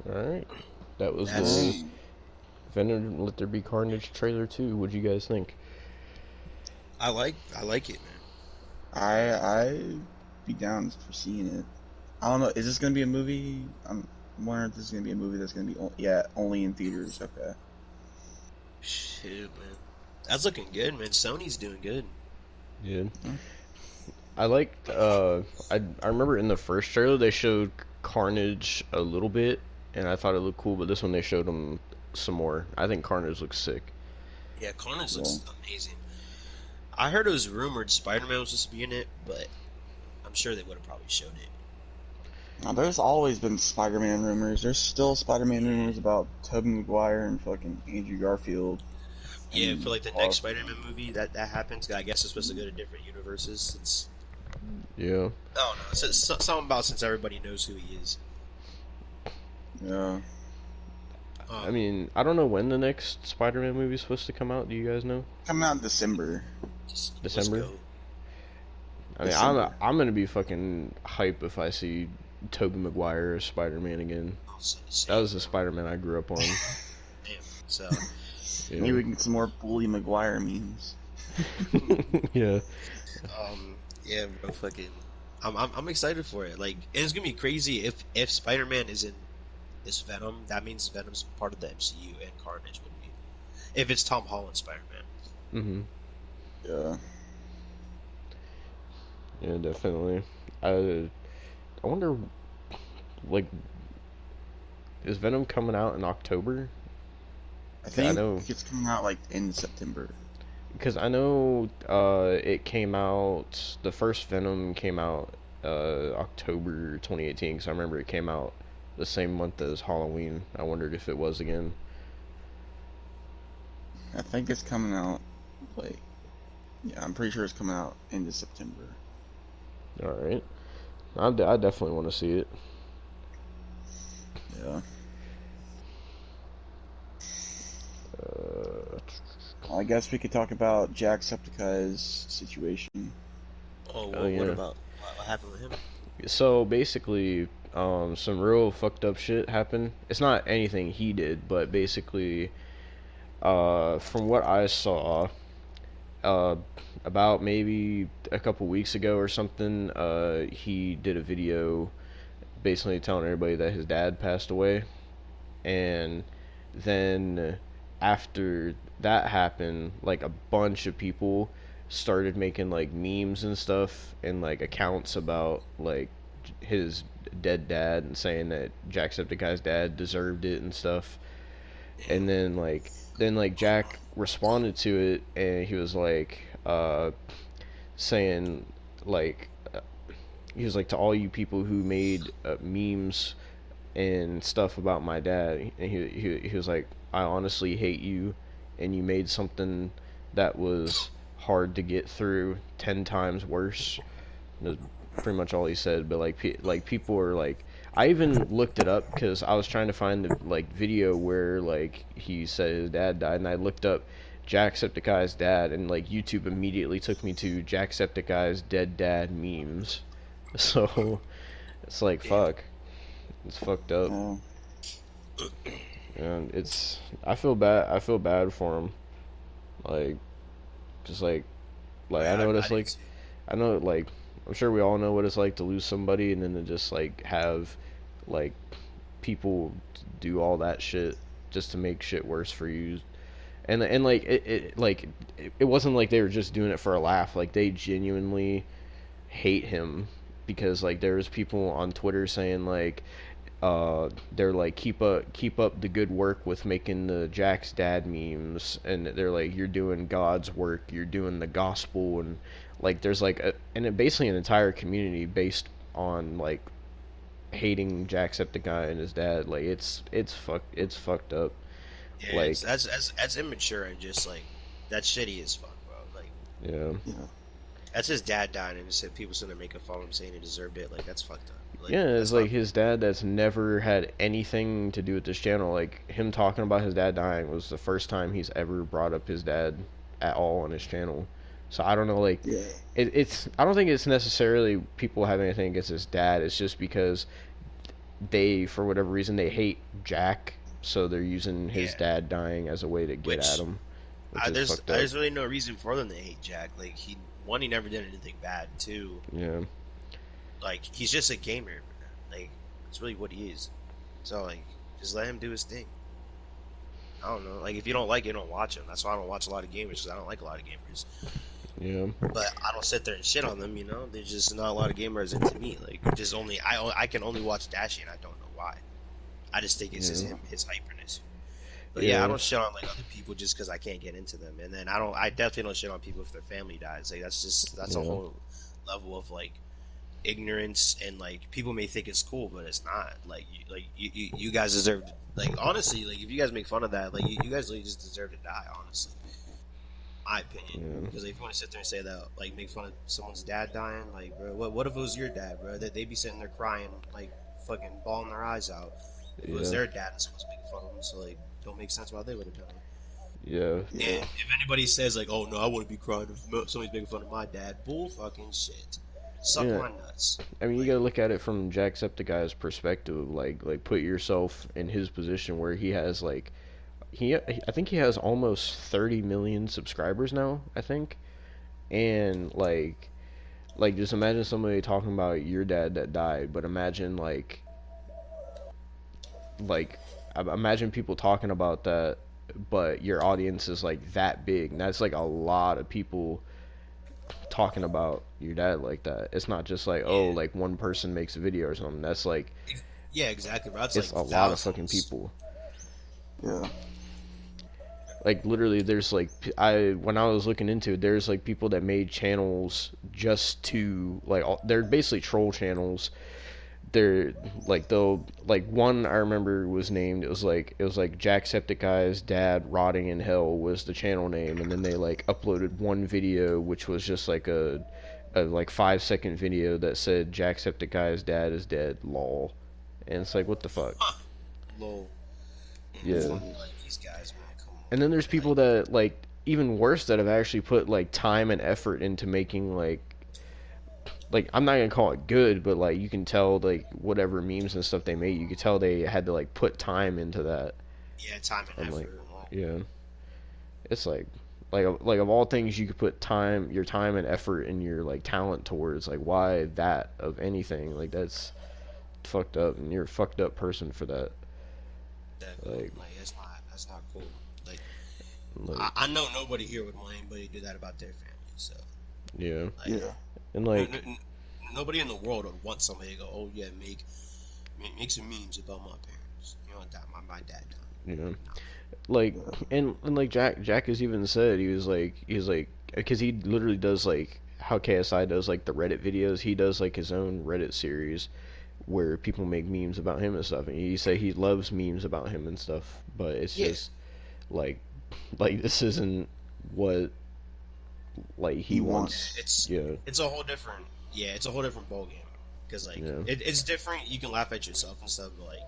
Alright. That was That's the Venom Let There Be Carnage trailer 2. What'd you guys think? I like it, man. I'd be down for seeing it. I don't know. Is this gonna be a movie? I'm wondering if this is gonna be a movie that's gonna be only in theaters. Okay. Shoot, man. That's looking good, man. Sony's doing good. Yeah. I liked, I remember in the first trailer they showed Carnage a little bit, and I thought it looked cool, but this one they showed him some more. I think Carnage looks sick. Yeah, Carnage looks amazing. I heard it was rumored Spider-Man was supposed to be in it, but I'm sure they would have probably showed it. Now, there's always been Spider-Man rumors. There's still Spider-Man rumors about Tobey Maguire and fucking Andrew Garfield. Yeah, for like the next Spider-Man movie that happens, I guess it's supposed to go to different universes since. Yeah. Oh no, it's something about since everybody knows who he is. Yeah. I mean, I don't know when the next Spider-Man movie is supposed to come out. Do you guys know? Coming out in December. December? Let's go. I mean, December. I'm gonna be fucking hype if I see Tobey Maguire as Spider-Man again. That was the Spider-Man I grew up on. Damn. So. Yeah. Maybe we can get some more Bully Maguire memes. Yeah. Yeah, bro, fucking, I'm excited for it. Like, it's gonna be crazy if Spider-Man is in this Venom. That means Venom's part of the MCU, and Carnage would be if it's Tom Holland Spider-Man. Mhm. Yeah. Yeah, definitely. I I wonder, like, is Venom coming out in October? I I think know, it's coming out like in September. because I know it came out. The first Venom came out October 2018. Because I remember it came out the same month as Halloween. I wondered if it was again. I think it's coming out like, yeah, I'm pretty sure it's coming out into September. All right, I definitely want to see it. Yeah. Uh, I guess we could talk about Jacksepticeye's situation. Oh, oh what yeah. about what happened with him? So basically, some real fucked up shit happened. It's not anything he did, but basically, from what I saw, uh, about maybe a couple weeks ago or something, he did a video basically telling everybody that his dad passed away, and then after that happened, like a bunch of people started making like memes and stuff and like accounts about like his dead dad and saying that Jacksepticeye's dad deserved it and stuff. And then Jack responded to it and he was like saying like he was like, to all you people who made memes and stuff about my dad, and he was like, I honestly hate you, and you made something that was hard to get through 10 times worse. That's pretty much all he said. But like people are like, I even looked it up because I was trying to find the like video where like he said his dad died, and I looked up Jacksepticeye's dad, and like YouTube immediately took me to Jacksepticeye's dead dad memes. So it's like, Damn. fuck, it's fucked up. Uh, And it's, I feel bad. I feel bad for him. Like, just like I know what I it's didn't like. see. I know, like, I'm sure we all know what it's like to lose somebody, and then to just like have like people do all that shit just to make shit worse for you. And like it wasn't like they were just doing it for a laugh. Like they genuinely hate him because like there was people on Twitter saying like they're like, keep up the good work with making the Jack's dad memes, and they're like, you're doing God's work, you're doing the gospel, and like there's like basically an entire community based on like hating Jacksepticeye and his dad. Like it's fucked up. Yeah, it's Like that's immature and just like that's shitty as fuck, bro. Like yeah. yeah. that's his dad dying and said people sitting there making fun of him saying he deserved it. Like that's fucked up. Like Yeah, it's that's like not. his dad that's never had anything to do with this channel. Like him talking about his dad dying was the first time he's ever brought up his dad at all on his channel. So I don't know, like Yeah. it's I don't think it's necessarily people have anything against his dad. It's just because they, for whatever reason, they hate Jack, so they're using his Yeah, dad dying as a way to get at which him, which is fucked up. there's really no reason for them to hate Jack. Like he never did anything bad. Two, Yeah, like he's just a gamer. Like that's really what he is. So like just let him do his thing. I don't know. Like if you don't like it, don't watch him. That's why I don't watch a lot of gamers because I don't like a lot of gamers. yeah, But I don't sit there and shit on them. You know, there's just not a lot of gamers into me. Like just only I can only watch Dashy and I don't know why. I just think it's just yeah, him, his hyperness. But yeah, I yeah, don't shit on like other people just because I can't get into them. And then I definitely don't shit on people if their family dies. Like that's a yeah, whole level of like ignorance and like people may think it's cool, but it's not. You guys deserve like honestly like if you guys make fun of that like you guys really just deserve to die honestly, my opinion. yeah, Because if you want to sit there and say that like make fun of someone's dad dying, like bro, what if it was your dad, bro? That they'd be sitting there crying like fucking bawling their eyes out if it was yeah, their dad and someone's making fun of them. So like don't make sense why they would have done it. yeah. Yeah. And if anybody says like, "Oh no, I wouldn't be crying if somebody's making fun of my dad," bull fucking shit. Suck Yeah. my nuts. I mean, you Like, gotta look at it from Jacksepticeye's perspective. Like put yourself in his position where he has like I think he has almost 30 million subscribers now, I think. And like just imagine somebody talking about your dad that died, but like imagine people talking about that, but your audience is like that big. And that's like a lot of people talking about your dad like that. It's not just like, oh, Yeah. like one person makes a video or something. That's like, Yeah, exactly, bro. That's it's like a lot of fucking thousands. people. Yeah. Like literally, there's like when I was looking into it, there's like people that made channels just to like they're basically troll channels. They're like they'll like one I remember was named, it was like Jacksepticeye's dad rotting in hell was the channel name, and then they like uploaded one video which was just like a like 5 second video that said Jacksepticeye's dad is dead lol, and it's like what the fuck. Huh. Lol. Yeah. Like these guys, man. Come And then there's on. people that like even worse that have actually put like time and effort into making like I'm not gonna call it good, but like you can tell like whatever memes and stuff they made, you could tell they had to like put time into that. Yeah, time and And like, effort. yeah, it's like of all things you could put your time and effort and your like talent towards, like why that of anything, like that's fucked up, and you're a fucked up person for that. Like, Like, that's not cool. Like, like I know nobody here would want anybody to do that about their family. So, yeah, like, Yeah. and like nobody in the world would want somebody to go, oh yeah, make some memes about my parents. You know, that my dad died. you know. No. Like and like Jack has even said he was like because he literally does like how KSI does like the Reddit videos, he does like his own Reddit series where people make memes about him and stuff, and he say he loves memes about him and stuff, but it's Yeah. just like this isn't what like he He wants. It's Yeah, it's a whole different it's a whole different ball game. Because like yeah, it's different. You can laugh at yourself and stuff, but like,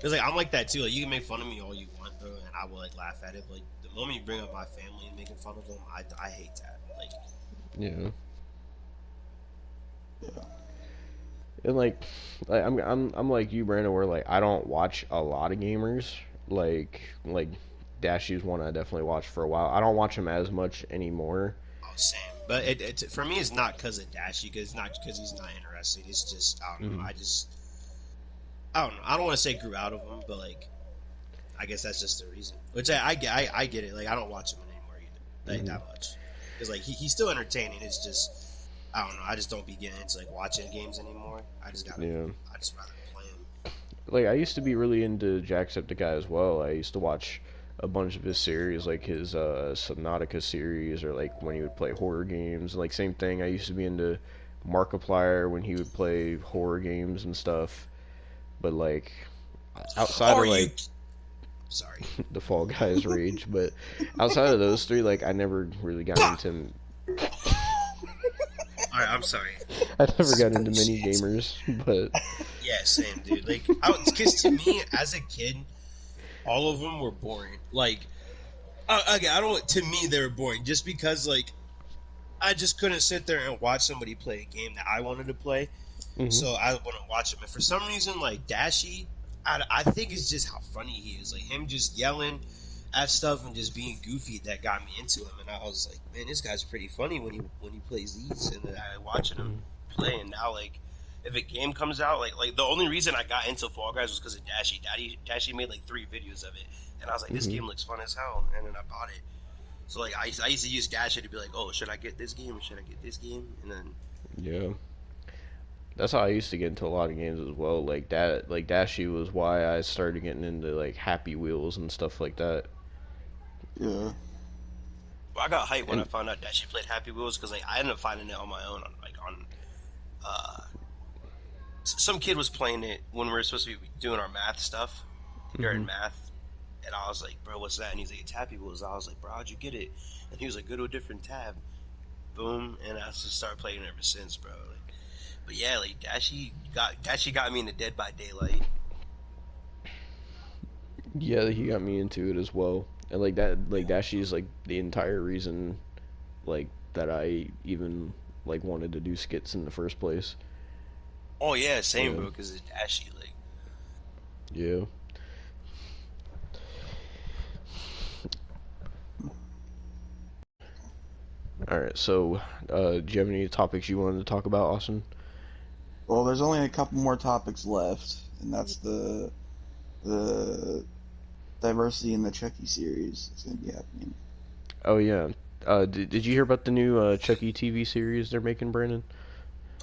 cause like I'm like that too. Like you can make fun of me all you want, bro, and I will like laugh at it. But, like the moment you bring up my family and making fun of them, I hate that. Like yeah. Yeah. And like I'm like you, Brandon, where like I don't watch a lot of gamers. Like Dashy's one I definitely watched for a while. I don't watch him as much anymore. oh, same. But it for me, it's not because of Dashy. Cause it's not because he's not interested. It's just I don't know. Mhm. I don't know. I don't want to say grew out of him, but like I guess that's just the reason. Which I get it. Like I don't watch him anymore either. Like that much. Because like he's still entertaining. It's just I don't know. I just don't be getting into like watching games anymore. I just Yeah. rather play them. Like I used to be really into Jacksepticeye as well. I used to watch a bunch of his series, like his Subnautica series, or like when he would play horror games. Like same thing. I used to be into Markiplier when he would play horror games and stuff. But like outside Or of like sorry. the Fall Guys rage, but outside of those three, like I never really got into. Alright, I'm sorry. I never got into mini gamers, but Yeah, same, dude. Like, because to me, as a kid, all of them were boring. Like, okay, I don't. To me, they were boring just because, like, I just couldn't sit there and watch somebody play a game that I wanted to play. mhm. So I wouldn't watch them. And for some reason, like Dashy, I think it's just how funny he is. Like him just yelling at stuff and just being goofy that got me into him. And I was like, man, this guy's pretty funny when he plays these. And then I watching him play. And now like, if a game comes out, like the only reason I got into Fall Guys was because of Dashy. Dashy made like 3 videos of it, and I was like, this game looks fun as hell. And then I bought it. So like I used to use Dashy to be like, oh, should I get this game or should I get this game? And then Yeah. That's how I used to get into a lot of games as well. Like that, like Dashy was why I started getting into like Happy Wheels and stuff like that. Yeah. well, I got hyped when I And- found out that she played Happy Wheels because like I ended up finding it on my own on some kid was playing it when we were supposed to be doing our math stuff during math, and I was like, bro, what's that? And he's like, it's Happy Wheels. I was like, bro, how'd you get it? And he was like, go to a different tab. Boom, and I just started playing it ever since, bro. Like, but yeah, like Dashy got me into Dead by Daylight. Yeah, he got me into it as well. And like that, like Dashy is like the entire reason, like that I even like wanted to do skits in the first place. Oh yeah, same, Yeah. bro, because it's Dashy. Like, Yeah. right. So, do you have any topics you wanted to talk about, Austin? Well, there's only a couple more topics left, and that's the diversity in the Chucky series that's going to be happening. Oh yeah. Did you hear about the new Chucky TV series they're making, Brandon?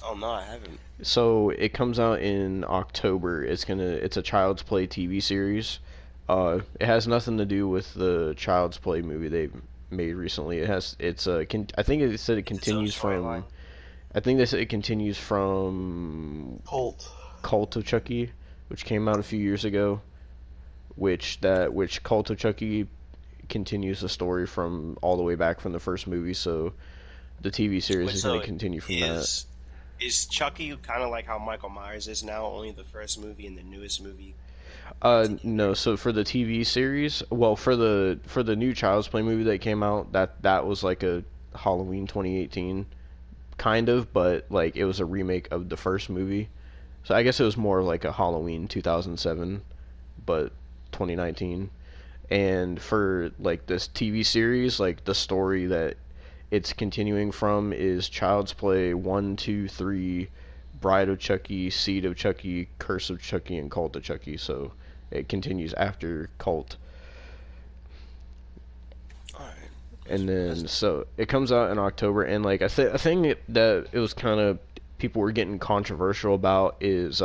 Oh no, I haven't. So it comes out in October. It's a Child's Play TV series. It has nothing to do with the Child's Play movie they made recently. I think it said it It's its own continues from. storyline. I think they said it continues from Cult. Cult of Chucky, which came out a few years ago. Which Cult of Chucky continues the story from all the way back from the first movie. So the TV series Wait, is going so to continue from that. is Chucky kind of like how Michael Myers is now? Only the first movie and the newest movie. No. So for the TV series, well, for the new Child's Play movie that came out, that was like a Halloween 2018 kind of, but like it was a remake of the first movie. So I guess it was more like a Halloween 2007, but 2019. And for like this TV series, like the story that it's continuing from is Child's Play 1, 2, 3, Bride of Chucky, Seed of Chucky, Curse of Chucky, and Cult of Chucky. So it continues after Cult. All right. And then so it comes out in October, and like I think that it was kind of people were getting controversial about is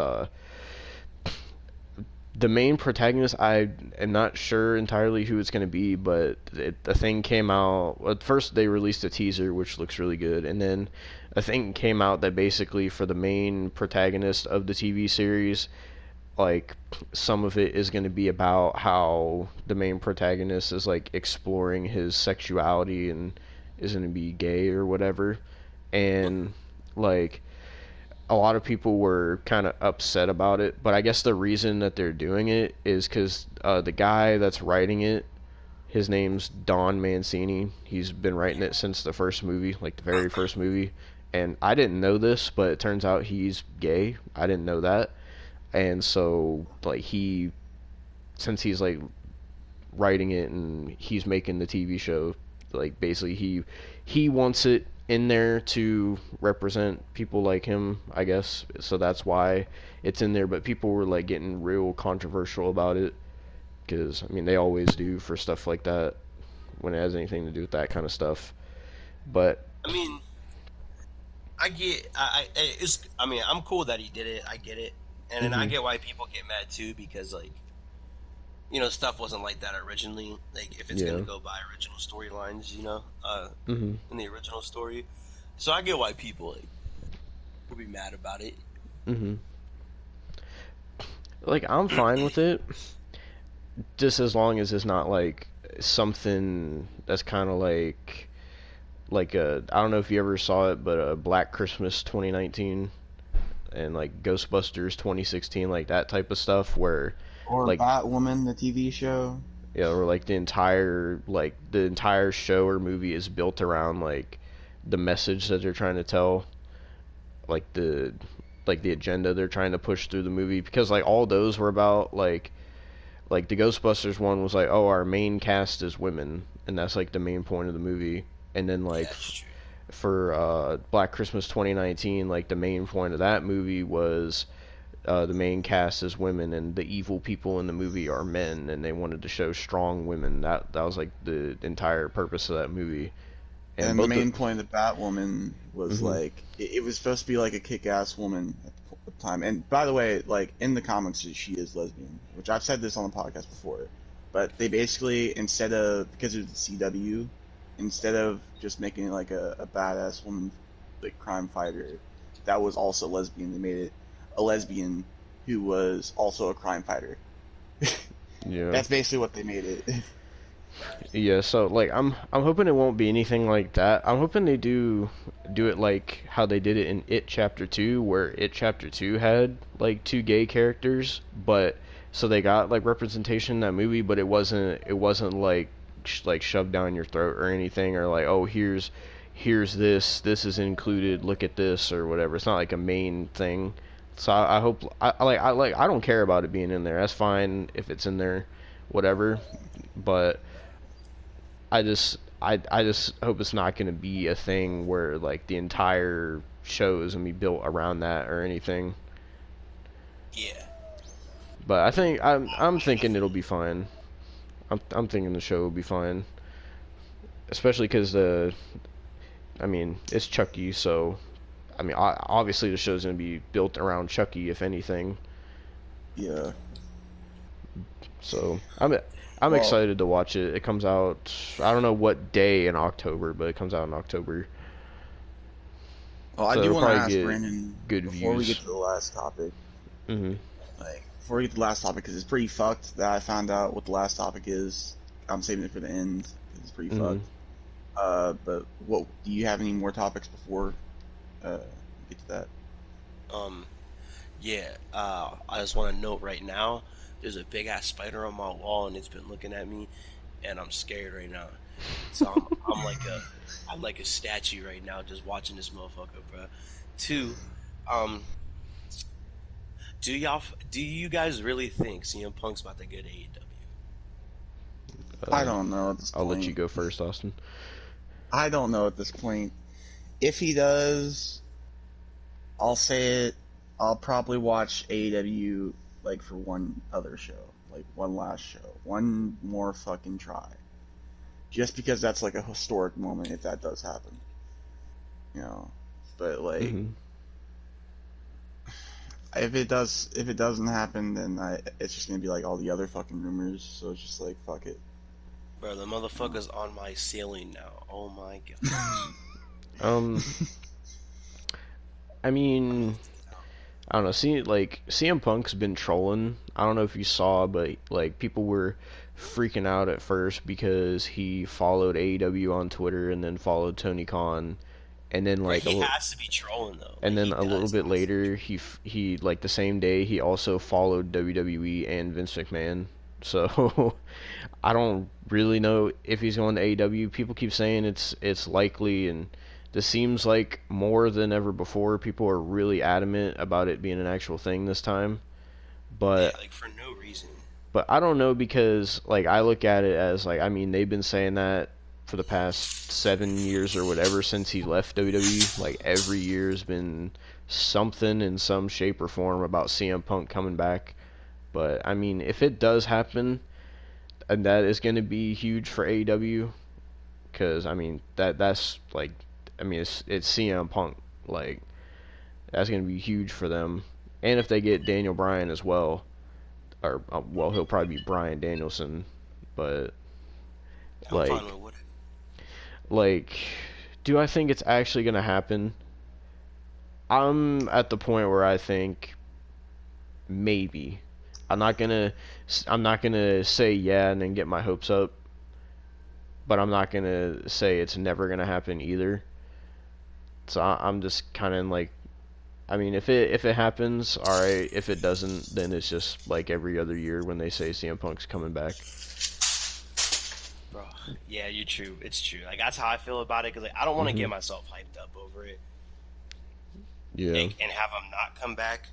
the main protagonist. I am not sure entirely who it's going to be, but the thing came out. At first, they released a teaser, which looks really good, and then a thing came out that basically for the main protagonist of the TV series, like some of it is going to be about how the main protagonist is like exploring his sexuality and is going to be gay or whatever, and like a lot of people were kind of upset about it, but I guess the reason that they're doing it is because the guy that's writing it, his name's Don Mancini. He's been writing it since the first movie, like the very first movie. And I didn't know this, but it turns out he's gay. I didn't know that. And so, like, since he's like writing it and he's making the TV show, like basically he wants it in there to represent people like him, I guess. So that's why it's in there. But people were like getting real controversial about it because I mean they always do for stuff like that when it has anything to do with that kind of stuff. But I mean, I mean, I'm cool that he did it. I get it, and then I get why people get mad too because like, stuff wasn't like that originally. Like, if it's gonna go by original storylines, in the original story. So I get why people like would be mad about it. Like I'm fine with it, just as long as it's not like something that's kind of like I don't know if you ever saw it, but Black Christmas 2019 and like Ghostbusters 2016, like that type of stuff where Or like Batwoman, the TV show. yeah, or like the entire show or movie is built around like the message that they're trying to tell, like the agenda they're trying to push through the movie, because like all those were about like the Ghostbusters one was like, oh, our main cast is women, and that's like the main point of the movie. And then like for Black Christmas 2019, like the main point of that movie was the main cast is women and the evil people in the movie are men, and they wanted to show strong women. That was like the entire purpose of that movie. And the main point of the Batwoman was like it was supposed to be like a kick-ass woman at the time. And by the way, like in the comics, she is lesbian, which I've said this on the podcast before. But they basically, instead of, because it was the CW, instead of just making it like a badass woman, like crime fighter, that was also lesbian. They made it a lesbian who was also a crime fighter. Yeah, that's basically what they made it. Yeah, so like I'm hoping it won't be anything like that. I'm hoping they do it like how they did it in It Chapter 2, where It Chapter 2 had like two gay characters, but so they got like representation in that movie, but it wasn't like shoved down your throat or anything, or like, oh, here's this is included, look at this or whatever. It's not like a main thing. So I hope I don't care about it being in there. That's fine if it's in there, whatever. But I just hope it's not going to be a thing where like the entire show is going to be built around that or anything. Yeah. But I'm thinking it'll be fine. I'm thinking the show will be fine, especially because it's Chucky, so obviously the show's gonna be built around Chucky, if anything. Yeah. So I'm excited to watch it. It comes out, I don't know what day in October, but it comes out in October. Well, So I do it'll want to probably ask get Brandon good before we views. get to the last topic. Mm-hmm. Before we get to the last topic, because it's pretty fucked that I found out what the last topic is. I'm saving it for the end. 'Cause it's pretty Mm-hmm. fucked. But what do you have any more topics before we get to that? Yeah. I just want to note right now, there's a big ass spider on my wall, and it's been looking at me, and I'm scared right now. So I'm like a statue right now, just watching this motherfucker, bro. 2, do you guys really think CM Punk's about to get AEW? I don't know at this I'll point. let you go first, Austin. I don't know at this point. If he does, I'll say it. I'll probably watch AEW like for one other show, like one last show, one more fucking try, just because that's like a historic moment if that does happen, you know. But like, Mm-hmm. if it doesn't happen, then it's just gonna be like all the other fucking rumors. So it's just like fuck it. Bro, the motherfucker's on my ceiling now. Oh my god. I mean, I don't know. CM Punk's been trolling. I don't know if you saw, but like people were freaking out at first because he followed AEW on Twitter and then followed Tony Khan, and then like he has to be trolling though. and Like, then a little bit later he like the same day he also followed WWE and Vince McMahon. So I don't really know if he's going to AEW. People keep saying it's likely, and this seems like more than ever before. People are really adamant about it being an actual thing this time. But like for no reason. But I don't know, because like I look at it as like, they've been saying that for the past 7 years or whatever since he left WWE. Like every year has been something in some shape or form about CM Punk coming back. But if it does happen, and that is going to be huge for AEW, because that's like, it's CM Punk, like that's going to be huge for them. And if they get Daniel Bryan as well, or well, he'll probably be Bryan Danielson, but I'm fine with like, do I think it's actually going to happen? I'm at the point where I think maybe. I'm not gonna say yeah and then get my hopes up, but I'm not gonna say it's never gonna happen either. So I'm just kind of like, if it happens, all right. If it doesn't, then it's just like every other year when they say CM Punk's coming back. Bro, yeah, you're true. It's true. Like that's how I feel about it, because like, I don't want to get myself hyped up over it. Yeah. And have him not come back.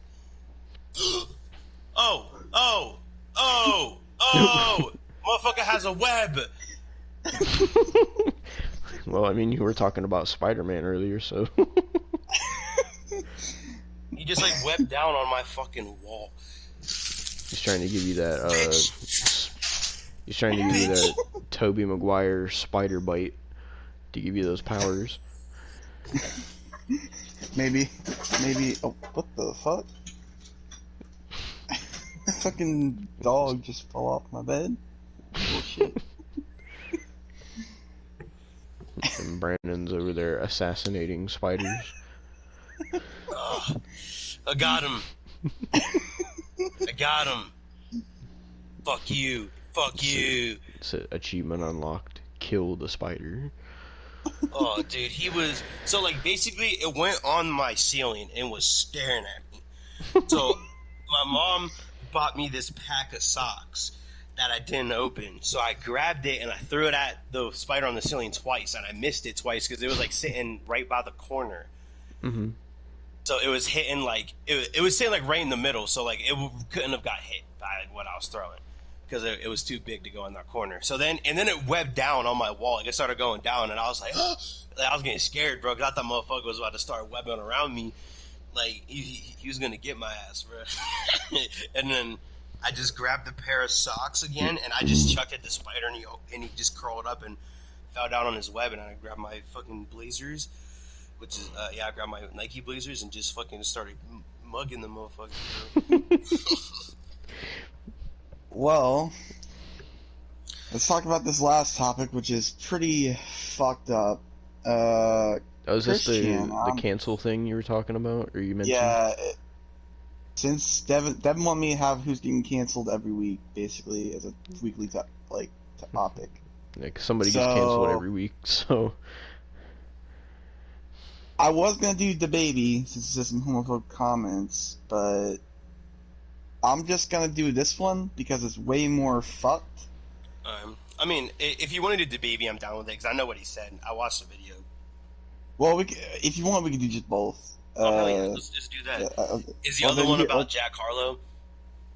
Oh! Motherfucker has a web! Well, you were talking about Spider-Man earlier, so. He just like webbed down on my fucking wall. He's trying to give you that, he's trying to give you that Tobey Maguire spider bite to give you those powers. Maybe, oh, what the fuck? The fucking dog just fell off my bed. Bullshit. And Brandon's over there assassinating spiders. I got him. Fuck you. It's an achievement unlocked. Kill the spider. Oh, dude, he was... So, like, basically, it went on my ceiling and was staring at me. So, my mom bought me this pack of socks that I didn't open. So I grabbed it and I threw it at the spider on the ceiling twice, and I missed it twice because it was, like, sitting right by the corner. Mm-hmm. So it was hitting, like... It was sitting, like, right in the middle, so, like, it couldn't have got hit by what I was throwing. because it was too big to go in that corner. So then it webbed down on my wall. Like, it started going down, and I was like, oh! Like, I was getting scared, bro, because I thought motherfucker was about to start webbing around me. Like, he was gonna get my ass, bro. And then I just grabbed a pair of socks again, and I just chucked at the spider, and he just curled up and fell down on his web, and I grabbed my fucking blazers, which is, I grabbed my Nike blazers and just fucking started mugging the motherfucker. Well, let's talk about this last topic, which is pretty fucked up. Is this Christian, the cancel thing you were talking about, or you mentioned? Yeah, since Devin wanted me to have who's getting canceled every week, basically, as a weekly topic. Like, somebody gets canceled every week, so... I was gonna do the baby, since it's just some homophobic comments, but I'm just gonna do this one, because it's way more fucked. I mean, if you want to do the baby, I'm down with it, because I know what he said. I watched the video. Well, if you want, we can do just both. Oh, yeah, let's just do that. Is the other one about Jack Harlow?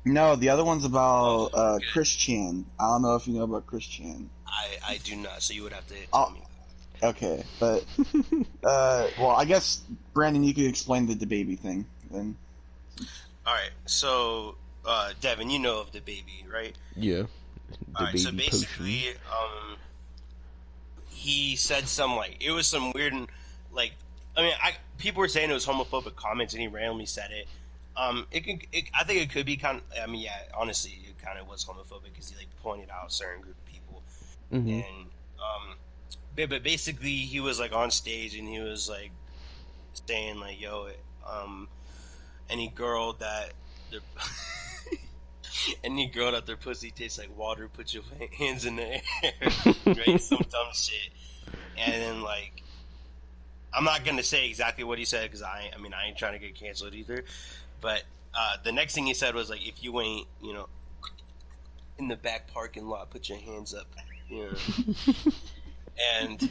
No, the other one's about Chris Chan. I don't know if you know about Chris Chan. I do not, so you would have to tell me. Okay, but well, I guess Brandon, you could explain the baby thing then. All right, so Devin, you know of the baby, right? Yeah. All right, so basically, he said it was some weird, people were saying it was homophobic comments, and he randomly said it. I think it could be honestly, it kind of was homophobic because he pointed out a certain group of people, Mm-hmm. and but basically he was on stage and he was saying yo, any girl that their pussy tastes like water, put your hands in the air, right? Some dumb shit, and then I'm not gonna say exactly what he said because I ain't trying to get canceled either. But the next thing he said was if you ain't, in the back parking lot, put your hands up, and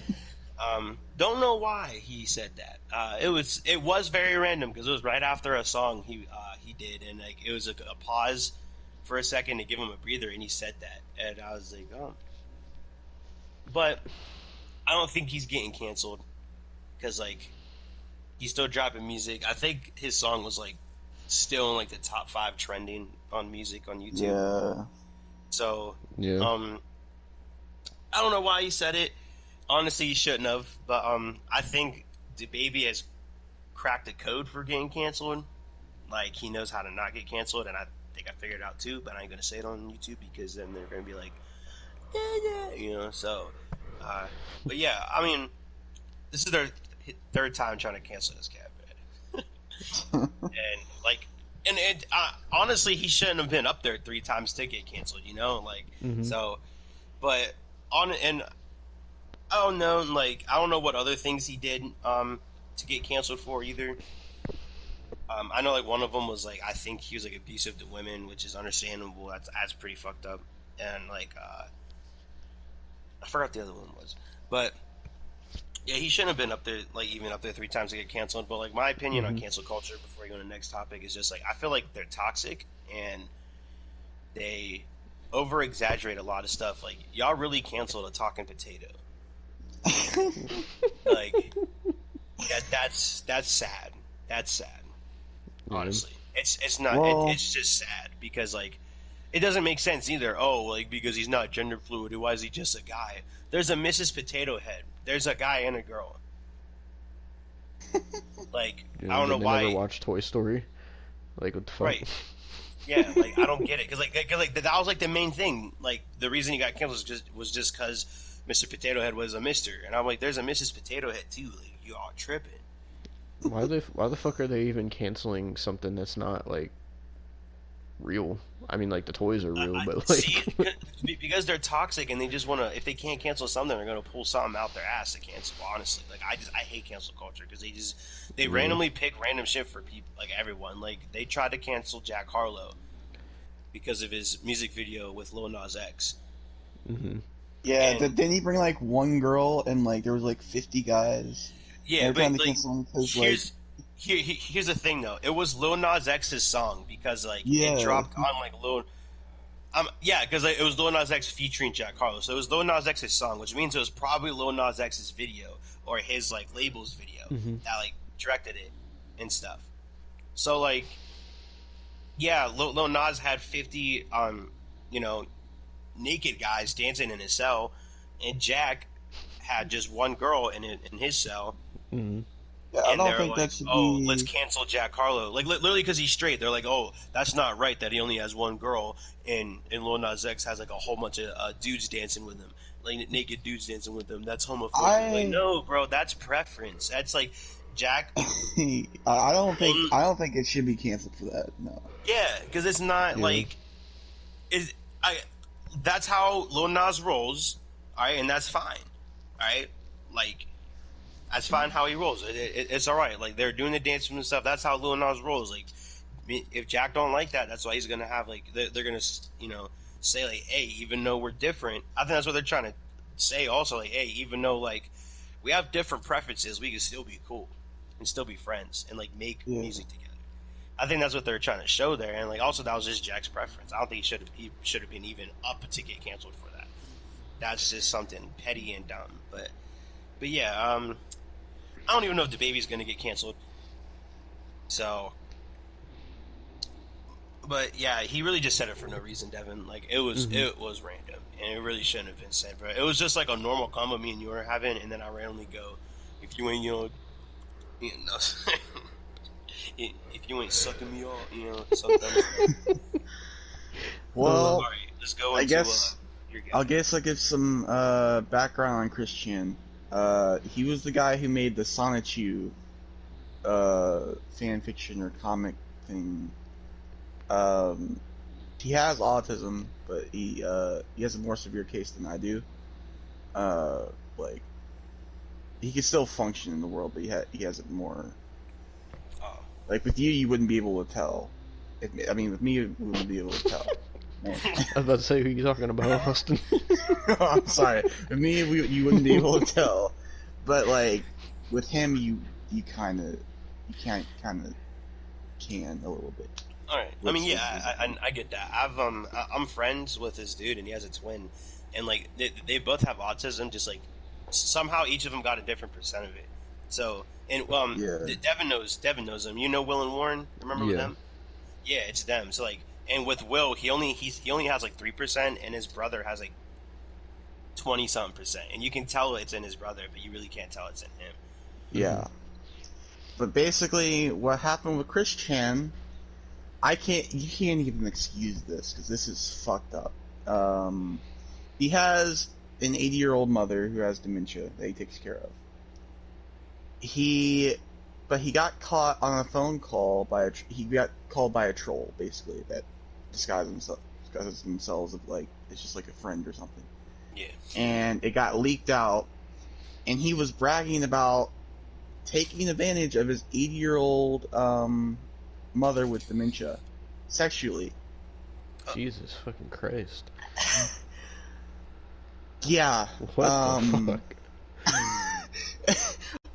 don't know why he said that. It was very random because it was right after a song he did, and it was a pause for a second to give him a breather, and he said that, and I was like, oh. But I don't think he's getting canceled because he's still dropping music. I think his song was still in the top 5 trending on music on YouTube. Yeah. So yeah. I don't know why he said it. Honestly, he shouldn't have. But I think DaBaby has cracked the code for getting canceled. He knows how to not get canceled, and I think I figured it out too. But I ain't gonna say it on YouTube because then they're gonna be So, but yeah, this is their third time trying to cancel this cat, man. and honestly, he shouldn't have been up there 3 times to get canceled. Mm-hmm. So, but I don't know, I don't know what other things he did to get canceled for either. I know one of them was I think he was abusive to women, which is understandable. That's pretty fucked up. And I forgot the other one was, but yeah, he shouldn't have been up there even up there 3 times to get canceled. But my opinion on cancel culture before we go to the next topic is just I feel they're toxic and they over exaggerate a lot of stuff. Y'all really canceled a talking potato. That's sad. That's sad. Honestly, it's not. Well, it's just sad because it doesn't make sense either. Oh, because he's not gender fluid. Why is he just a guy? There's a Mrs. Potato Head. There's a guy and a girl. I don't know why. Never watched Toy Story. What the fuck? Right. Yeah, I don't get it because that was the main thing. The reason he got canceled was just because Mr. Potato Head was a Mister, and I'm there's a Mrs. Potato Head too. You all tripping. Why the fuck are they even canceling something that's not real? The toys are real, but see, because they're toxic and they just want to. If they can't cancel something, they're gonna pull something out their ass to cancel. Honestly, I hate cancel culture because they randomly pick random shit for people, everyone. They tried to cancel Jack Harlow because of his music video with Lil Nas X. Mm-hmm. Yeah, didn't he bring one girl and there was 50 guys? Yeah, but here's the thing though. It was Lil Nas X's song because it dropped on Lil. Yeah, because it was Lil Nas X featuring Jack Harlow, so it was Lil Nas X's song, which means it was probably Lil Nas X's video or his like label's video that like directed it and stuff. So like, yeah, Lil Nas had 50 you know, naked guys dancing in his cell, and Jack had just one girl in his cell. Mm-hmm. Yeah, I And don't they're think like, that should "Oh, let's be. cancel Jack Harlow." Like literally, because he's straight. They're like, "Oh, that's not right. That he only has one girl." And Lil Nas X has like a whole bunch of dudes dancing with him, like naked dudes dancing with him. That's homophobic. Like, I no, bro, that's preference. That's like Jack. I don't think I don't think it should be canceled for that. No. Yeah, because it's not Yeah. like is I. That's how Lil Nas rolls. All right, and that's fine. All right, like. That's fine how he rolls. It's all right. Like they're doing the dance and stuff. That's how Lil Nas rolls. Like if Jack don't like that, that's why he's gonna have like they're gonna say like, hey, even though we're different, I think that's what they're trying to say. Also like, hey, even though like we have different preferences, we can still be cool and still be friends and like make Yeah. music together. I think that's what they're trying to show there. And like also that was just Jack's preference. I don't think he should have been even up to get canceled for that. That's just something petty and dumb. But yeah, I don't even know if the baby's gonna get canceled. So, but yeah, he really just said it for no reason, Devin. Like it was random, and it really shouldn't have been said. But it was just like a normal combo me and you were having, and then I randomly go, "If you ain't, if you ain't sucking me off, something." Well, All right, let's go I into guess your guy. I'll get some background on Christian. He was the guy who made the Sonichu fan fiction or comic thing. He has autism, but he has a more severe case than I do. Like he can still function in the world, but he has it more. Oh. Like with you wouldn't be able to tell. I mean, with me, you wouldn't be able to tell. I was about to say, who you talking about, Austin? I'm sorry. With me, you wouldn't be able to tell. But like with him, you can a little bit. All right. I mean, yeah, I get that. I'm friends with this dude, and he has a twin, and like they both have autism. Just like somehow each of them got a different percent of it. So and Yeah. Devin knows them. You know Will and Warren. Remember Yeah. them? Yeah, it's them. So like, and with Will, he only has like 3%, and his brother has like 20-something%. And you can tell it's in his brother, but you really can't tell it's in him. Yeah. But basically, what happened with Chris Chan, you can't even excuse this because this is fucked up. He has an 80-year-old mother who has dementia that he takes care of. But he got caught on a phone call he got called by a troll, basically, that disguises themselves as like it's just like a friend or something. Yeah. And it got leaked out, and he was bragging about taking advantage of his 80-year-old mother with dementia sexually. Jesus fucking Christ. Yeah. What the fuck?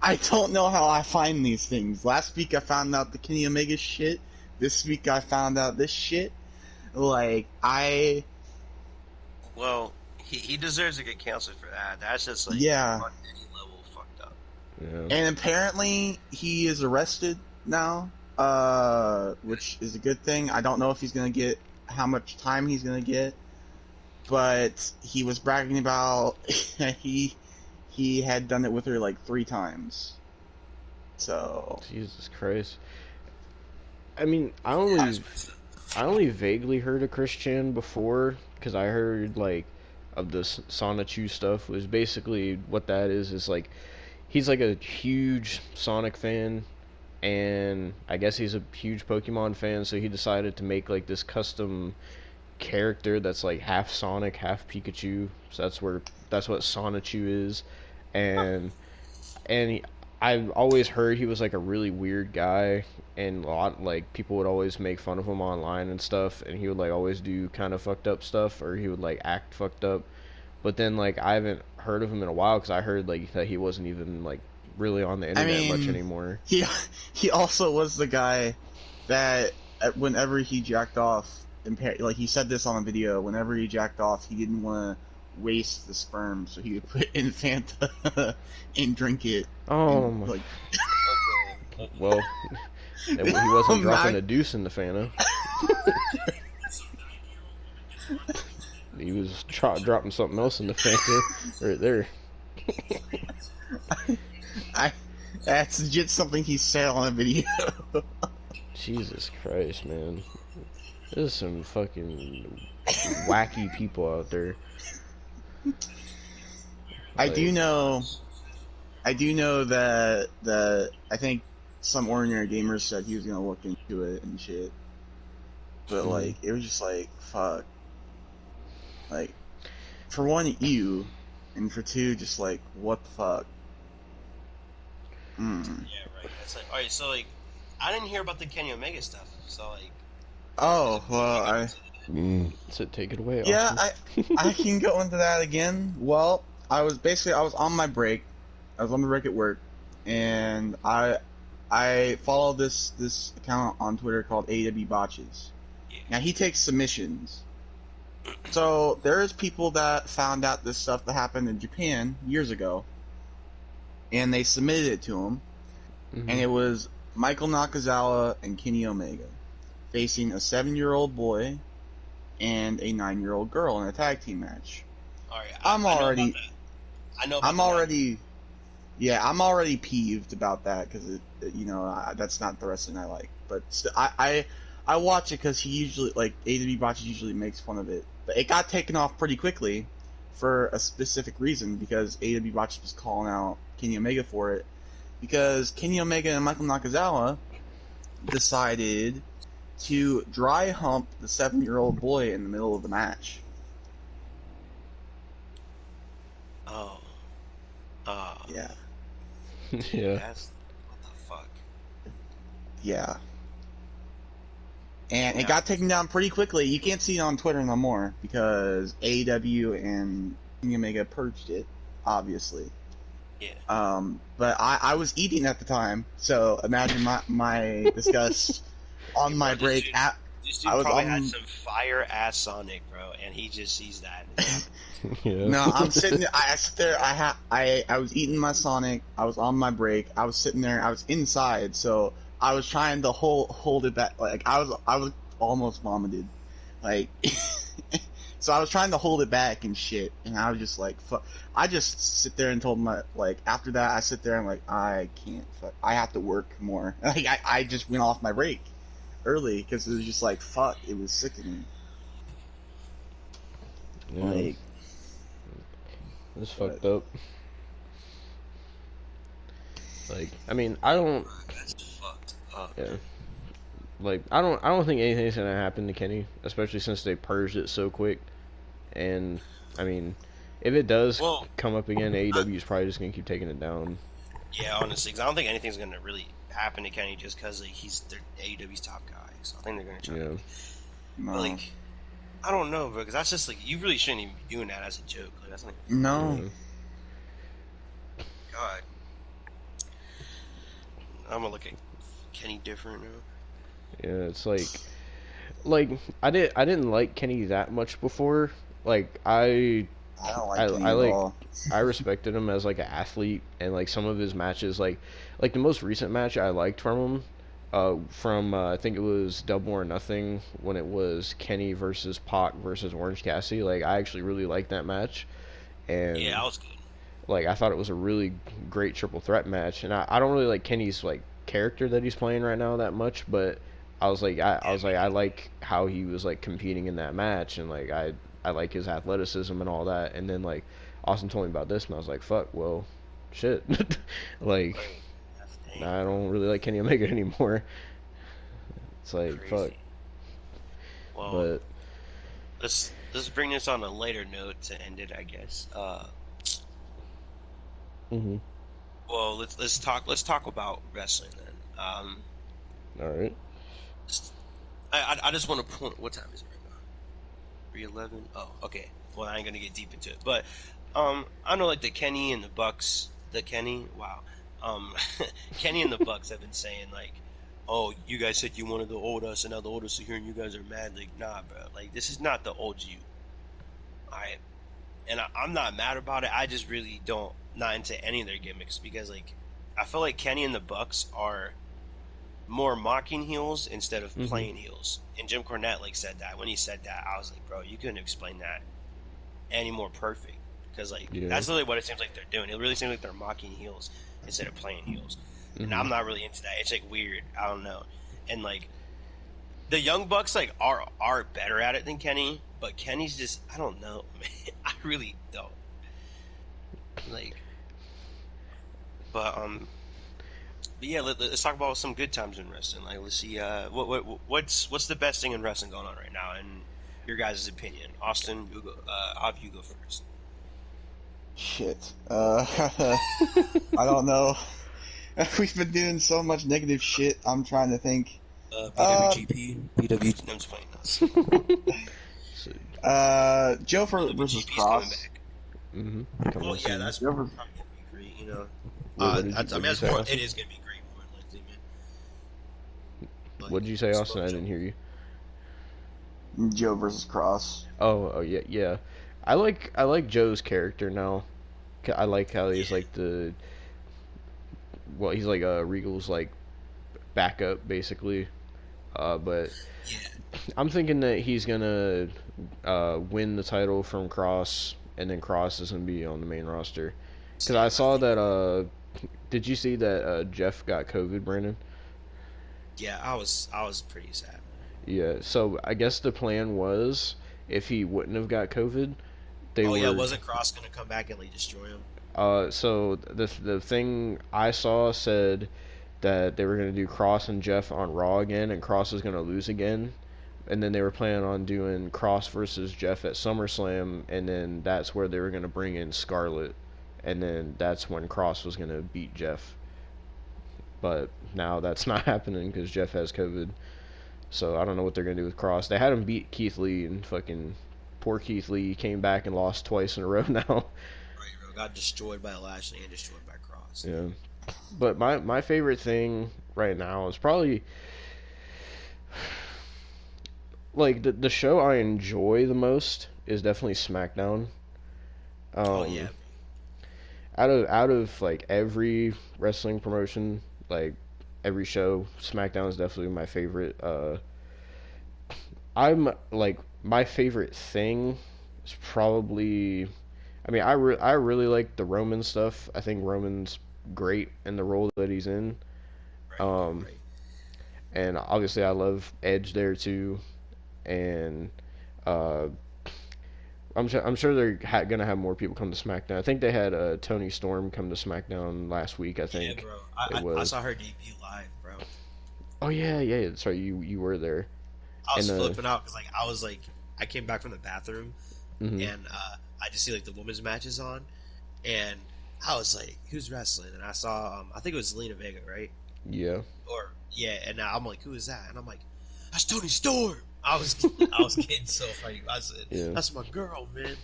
I don't know how I find these things. Last week I found out the Kenny Omega shit. This week I found out this shit. Like, Well, he deserves to get canceled for that. That's just like Yeah. on any level fucked up. Yeah. And apparently he is arrested now, which is a good thing. I don't know if he's going to get how much time he's going to get, but he was bragging about he had done it with her like 3 times. So Jesus Christ. I mean, I only vaguely heard of Chris Chan before, because I heard like of the Sonichu stuff. Was basically what that is like he's like a huge Sonic fan, and I guess he's a huge Pokemon fan, so he decided to make like this custom character that's like half Sonic, half Pikachu. So that's what Sonichu is. And I've always heard he was like a really weird guy, and a lot like people would always make fun of him online and stuff, and he would like always do kind of fucked up stuff, or he would like act fucked up. But then like I haven't heard of him in a while, because I heard like that he wasn't even like really on the internet much anymore. He also was the guy that whenever he jacked off, like he said this on a video. Whenever he jacked off, he didn't want to waste the sperm, so he would put in Fanta and drink it. Oh And, my. like, Well, he wasn't dropping I- a deuce in the Fanta. He was dropping something else in the Fanta right there. that's just something he said on a video. Jesus Christ, man. There's some fucking wacky people out there. I do know that I think some ordinary gamers said he was gonna look into it and shit. But like, it was just like, fuck. Like, for one, you, and for two, just like, what the fuck? Yeah, right. It's like, alright, so like, I didn't hear about the Kenny Omega stuff, so like. Oh well, So take it away. yeah, Austin. I can go into that again. Well, I was on my break. I was on the break at work, and I follow this account on Twitter called AW Botches. Yeah. Now he takes submissions. So there's people that found out this stuff that happened in Japan years ago, and they submitted it to him, and it was Michael Nakazawa and Kenny Omega facing a 7-year-old boy and a 9-year-old girl in a tag team match. Alright, I'm already peeved about that because that's not the wrestling I like. But I watch it because he usually, like, AW Botches usually makes fun of it. But it got taken off pretty quickly for a specific reason, because AW Botches was calling out Kenny Omega for it. Because Kenny Omega and Michael Nakazawa decided to dry hump the 7-year-old boy in the middle of the match. Oh. Yeah. Yeah. That's, what the fuck? Yeah. And it got taken down pretty quickly. You can't see it on Twitter no more because AEW and Kenny Omega purged it, obviously. Yeah. But I was eating at the time, so imagine my disgust on my break. This dude probably had some fire ass Sonic, bro, and he just sees that. Yeah. No, I'm sitting there. I sit there. I was eating my Sonic. I was on my break. I was sitting there. I was inside, so I was trying to hold it back. Like I was almost vomited. Like, so I was trying to hold it back and shit. And I was just like, fuck. I just sit there and told my, like, after that, I sit there and like, I can't. Fuck. I have to work more. Like I just went off my break early because it was just like, fuck. It was sickening. Yeah. Like. It's fucked up. Like, I mean, I don't. That's fucked up. Yeah. Like, I don't think anything's gonna happen to Kenny, especially since they purged it so quick. And I mean, if it does come up again, AEW is probably just gonna keep taking it down. Yeah, honestly, 'cause I don't think anything's gonna really happen to Kenny just because like, he's their AEW's top guy. So I think they're gonna try. Yeah. No. But, like, I don't know, bro, because that's just like you really shouldn't even be doing that as a joke. Like that's like No. God. I'm gonna look at Kenny different now. Yeah, it's like I didn't like Kenny that much before. Like I don't like Kenny at all. I respected him as like an athlete, and like some of his matches, like the most recent match I liked from him, I think it was Double or Nothing, when it was Kenny versus Pac versus Orange Cassidy. Like I actually really liked that match, and Yeah, that was good. like I thought it was a really great triple threat match. And I don't really like Kenny's like character that he's playing right now that much, but I was like I like how he was like competing in that match, and like I like his athleticism and all that. And then like Austin told me about this, and I was like, fuck, well, shit. Like I don't really like Kenny Omega anymore. It's like Crazy. fuck. Well, But let's bring this on a later note to end it, I guess. Well, let's talk about wrestling then. All right. I just want to point. What time is it right now? 3:11. Oh, okay. Well, I ain't gonna get deep into it, but I know like the Kenny and the Bucks. The Kenny, wow. Kenny and the Bucks have been saying like, oh, you guys said you wanted the old us, and now the old us are here, and you guys are mad. Like, nah, bro. Like, this is not the old you. I and I'm not mad about it. I just really don't not into any of their gimmicks because like I feel like Kenny and the Bucks are more mocking heels instead of Mm-hmm. playing heels. And Jim Cornette like said that. When he said that, I was like, bro, you couldn't explain that any more perfect because like Yeah. that's really what it seems like they're doing. It really seems like they're mocking heels instead of playing heels. And Mm-hmm. I'm not really into that. It's like weird. I don't know. And like the Young Bucks like are better at it than Kenny, but Kenny's just I don't know, man. I really don't. Like but yeah, us talk about some good times in wrestling. Like let's see what's the best thing in wrestling going on right now in your guys' opinion. Austin, you go, I'll have you go first. Shit. I don't know. We've been doing so much negative shit. I'm trying to think. BWGP, BWG. I'm just playing this. So, Joe versus BWGP's coming Cross. back. coming Well, yeah, soon. that's Joe probably versus, gonna be great. You know, What did I you mean, that's say, more. Austin? It is gonna be great, more than likely, man. Like, What did you say, Austin? I Joe. didn't hear you. Joe versus Cross. Oh yeah, yeah. I like Joe's character now. I like how he's Yeah, like he's like Regal's like backup basically. But yeah, I'm thinking that he's gonna win the title from Cross, and then Cross is gonna be on the main roster. Because I same. I saw think. that. Did you see that Jeff got COVID, Brandon? Yeah, I was pretty sad. Yeah. So I guess the plan was if he wouldn't have got COVID, they Oh yeah, were. wasn't Cross gonna come back and like destroy him? So the thing I saw said that they were gonna do Cross and Jeff on Raw again, and Cross was gonna lose again, and then they were planning on doing Cross versus Jeff at SummerSlam, and then that's where they were gonna bring in Scarlett, and then that's when Cross was gonna beat Jeff. But now that's not happening because Jeff has COVID. So I don't know what they're gonna do with Cross. They had him beat Keith Lee, and fucking poor Keith Lee came back and lost twice in a row now. Right, bro. Got destroyed by Lashley and destroyed by Cross. Yeah. But my favorite thing right now is probably like the show I enjoy the most is definitely SmackDown. Oh yeah, Um, out of like every wrestling promotion, like every show, SmackDown is definitely my favorite. I'm like my favorite thing is probably. I mean, I really like the Roman stuff. I think Roman's great in the role that he's in. right, Um, right. and obviously I love Edge there too. And uh, I'm sure they're gonna have more people come to SmackDown. I think they had Tony Storm come to SmackDown last week. I Yeah, think bro. it I was. saw her debut live, bro. Oh yeah, yeah. Sorry, you were there. I was And flipping out because like I was like I came back from the bathroom hmm and I just see like the women's matches on and I was like, who's wrestling? And I saw I think it was Zelina Vega, right? yeah, Or yeah, and now I'm like, who is that? And I'm like, that's Tony Storm. I was getting so funny. I said, yeah, that's my girl, man.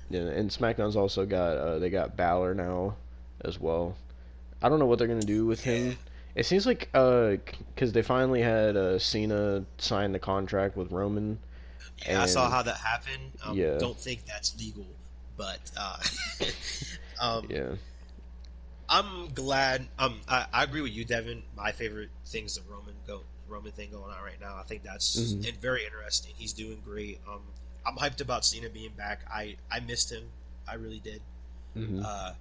yeah. And SmackDown's also got they got Balor now as well. I don't know what they're gonna do with Yeah, him. It seems like because they finally had Cena sign the contract with Roman, yeah. I saw and how that happened. yeah, Don't think that's legal, but um, yeah, I'm glad. I agree with you, Devin. My favorite thing is the Roman thing going on right now. I think that's hmm very interesting. He's doing great. I'm hyped about Cena being back. I missed him. I really did. hmm Uh,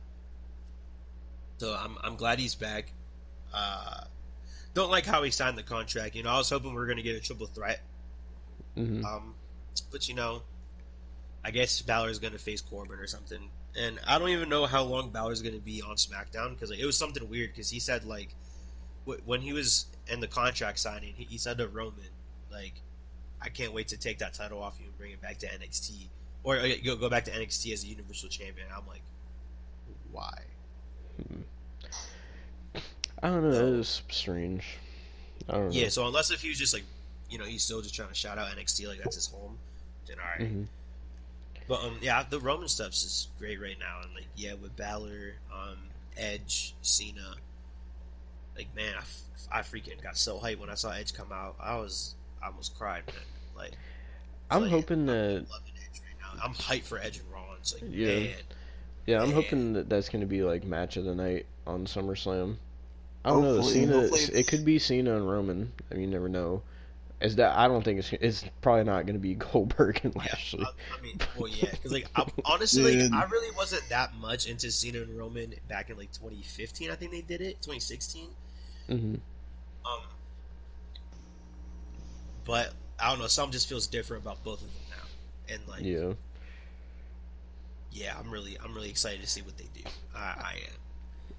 so I'm glad he's back. Uh, don't like how he signed the contract. You know, I was hoping we were gonna get a triple threat. hmm Um, but you know, I guess Balor's gonna face Corbin or something. And I don't even know how long Balor's gonna be on SmackDown because like, it was something weird because he said like when he was in the contract signing, he said to Roman, like, I can't wait to take that title off you and bring it back to NXT. Or go back to NXT as a Universal Champion. I'm like, why? I don't know. That So, is strange. I don't yeah, know. so unless if he was just like, you know, he's still just trying to shout out NXT like that's his home, then alright. hmm But, yeah, the Roman stuff's just great right now. And, like, yeah, with Balor, Edge, Cena, Like, man, I freaking got so hyped when I saw Edge come out. I almost cried, man. Like, I'm like hoping I'm that loving Edge right now. I'm hyped for Edge and Rollins. Like, yeah, man, yeah, I'm man. hoping that that's gonna be like match of the night on SummerSlam. I don't know, Hopefully, Cena. hopefully It it's could be Cena and Roman. I mean, you never know. Is that I don't think it's probably not gonna be Goldberg and Yeah, Lashley. I mean, well, yeah, because like honestly, like dude. I really wasn't that much into Cena and Roman back in like 2015. I think they did it 2016. Hmm. Um, but I don't know. Something just feels different about both of them now, and like, Yeah. yeah, I'm really excited to see what they do. I am.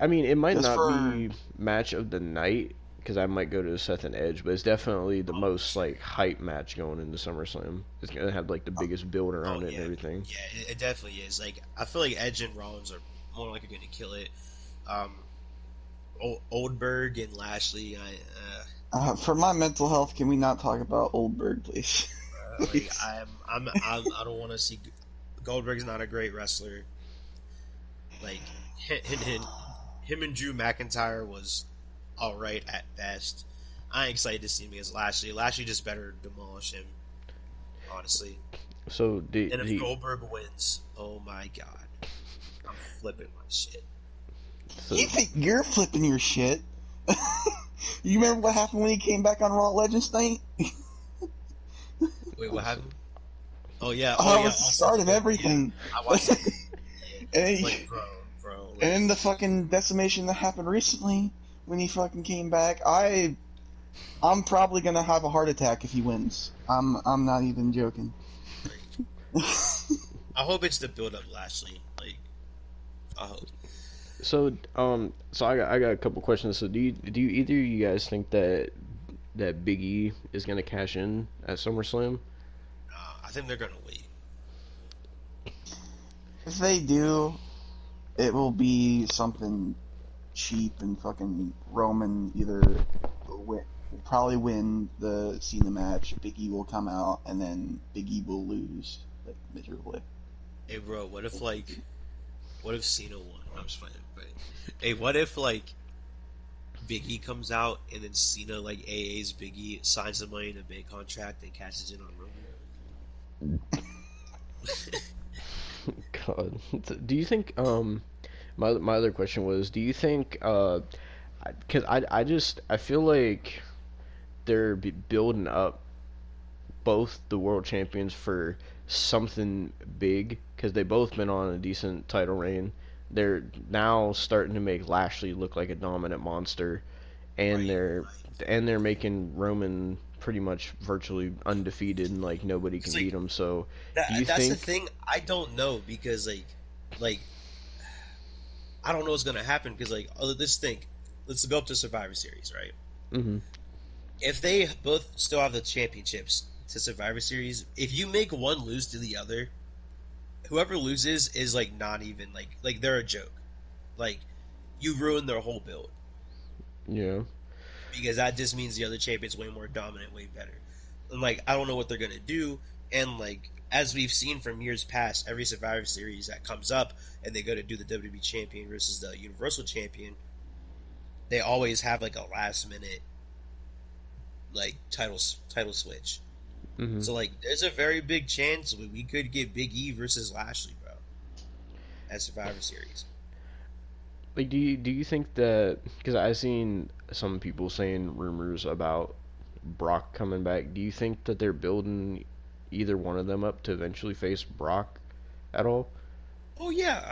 I mean, it might Just not for be match of the night because I might go to Seth and Edge, but it's definitely the most like hype match going into SummerSlam. It's gonna have like the biggest build Oh around it and yeah, everything. yeah, it definitely is. Like I feel like Edge and Rollins are more likely going to kill it. Um, Oldberg and Lashley, for my mental health, can we not talk about Oldberg, please? like Please. I don't want to see. Goldberg's not a great wrestler. Like him and Drew McIntyre was all right at best. I ain't excited to see him against Lashley. Lashley just better demolish him, honestly. So And if Goldberg wins, oh my god, I'm flipping my shit. so You think you're flipping your shit? You remember what happened when he came back on Raw Legends Night? Wait, what happened? Oh yeah, Oh, that was the start of everything. I watched it. And, he, Like, bro. Like, and then the fucking decimation that happened recently when he fucking came back. I'm probably gonna have a heart attack if he wins. I'm not even joking. I hope it's the build up Lashley. Like, I hope. so I got a couple questions. So do you either of you guys think that Big E is gonna cash in at SummerSlam? I think they're gonna wait. If they do, it will be something cheap and fucking Roman either will probably win the Cena match. Big E will come out and then Big E will lose like miserably. Hey, bro, what if Cena won? I'm just playing. But hey, what if like Big E comes out and then Cena like AA's Big E, signs the Money in the Bank contract and cashes in on Roman? God, do you think my other question was, do you think because I feel like they're building up both the world champions for something big because they both been on a decent title reign. They're now starting to make Lashley look like a dominant monster, and Right. they're making Roman pretty much virtually undefeated and like nobody can It's like beat him. So do you that's the think? thing. I don't know because like I don't know what's gonna happen because like let's think. Let's go up to Survivor Series, right? Hmm. If they both still have the championships to Survivor Series, if you make one lose to the other, whoever loses is like not even like they're a joke. Like you ruin their whole build Yeah. because that just means the other champion's way more dominant, way better. And like I don't know what they're gonna do. And like as we've seen from years past, every Survivor Series that comes up and they go to do the WWE champion versus the Universal champion, they always have like a last minute like title switch. Hmm. So like, there's a very big chance we could get Big E versus Lashley, bro, at Survivor Series. Like, do you think that because I've seen some people saying rumors about Brock coming back? Do you think that they're building either one of them up to eventually face Brock at all? Oh yeah,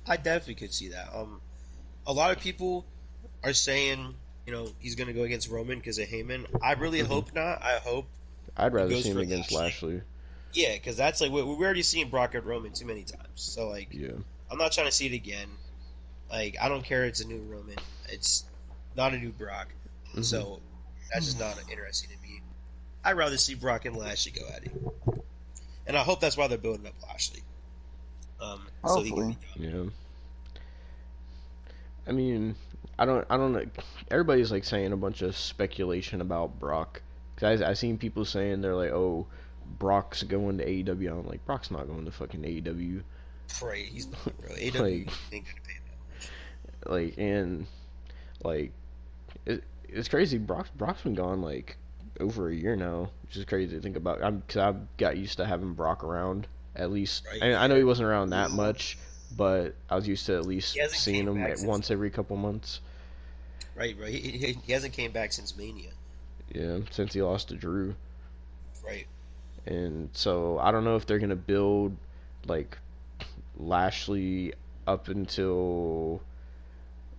I definitely could see that. A lot of people are saying, he's gonna go against Roman because of Heyman. I really Hmm. hope not. I hope I'd he rather goes see him for against Lashley. Lashley. Yeah, because that's like we've already seen Brock and Roman too many times. So like, Yeah. I'm not trying to see it again. Like, I don't care. It's a new Roman. It's not a new Brock. Hmm. So that's just not interesting to me. I'd rather see Brock and Lashley go at it, and I hope that's why they're building up Lashley, so he can be Hopefully. dominant. Yeah. I mean, I don't know. Everybody's like saying a bunch of speculation about Brock. Cause I seen people saying they're like, oh, Brock's going to AEW. I'm like, Brock's not going to fucking AEW. Pray he's not, bro. AW Like, ain't gonna pay that much. and like, It's crazy. Brock's been gone like over a year now, which is crazy to think about. Because I got used to having Brock around at least. Right, I know yeah. he wasn't around that much, but I was used to at least He hasn't seeing came him back at since once every couple months. Right. He hasn't came back since Mania. Yeah, since he lost to Drew. Right. And so I don't know if they're gonna build like Lashley up until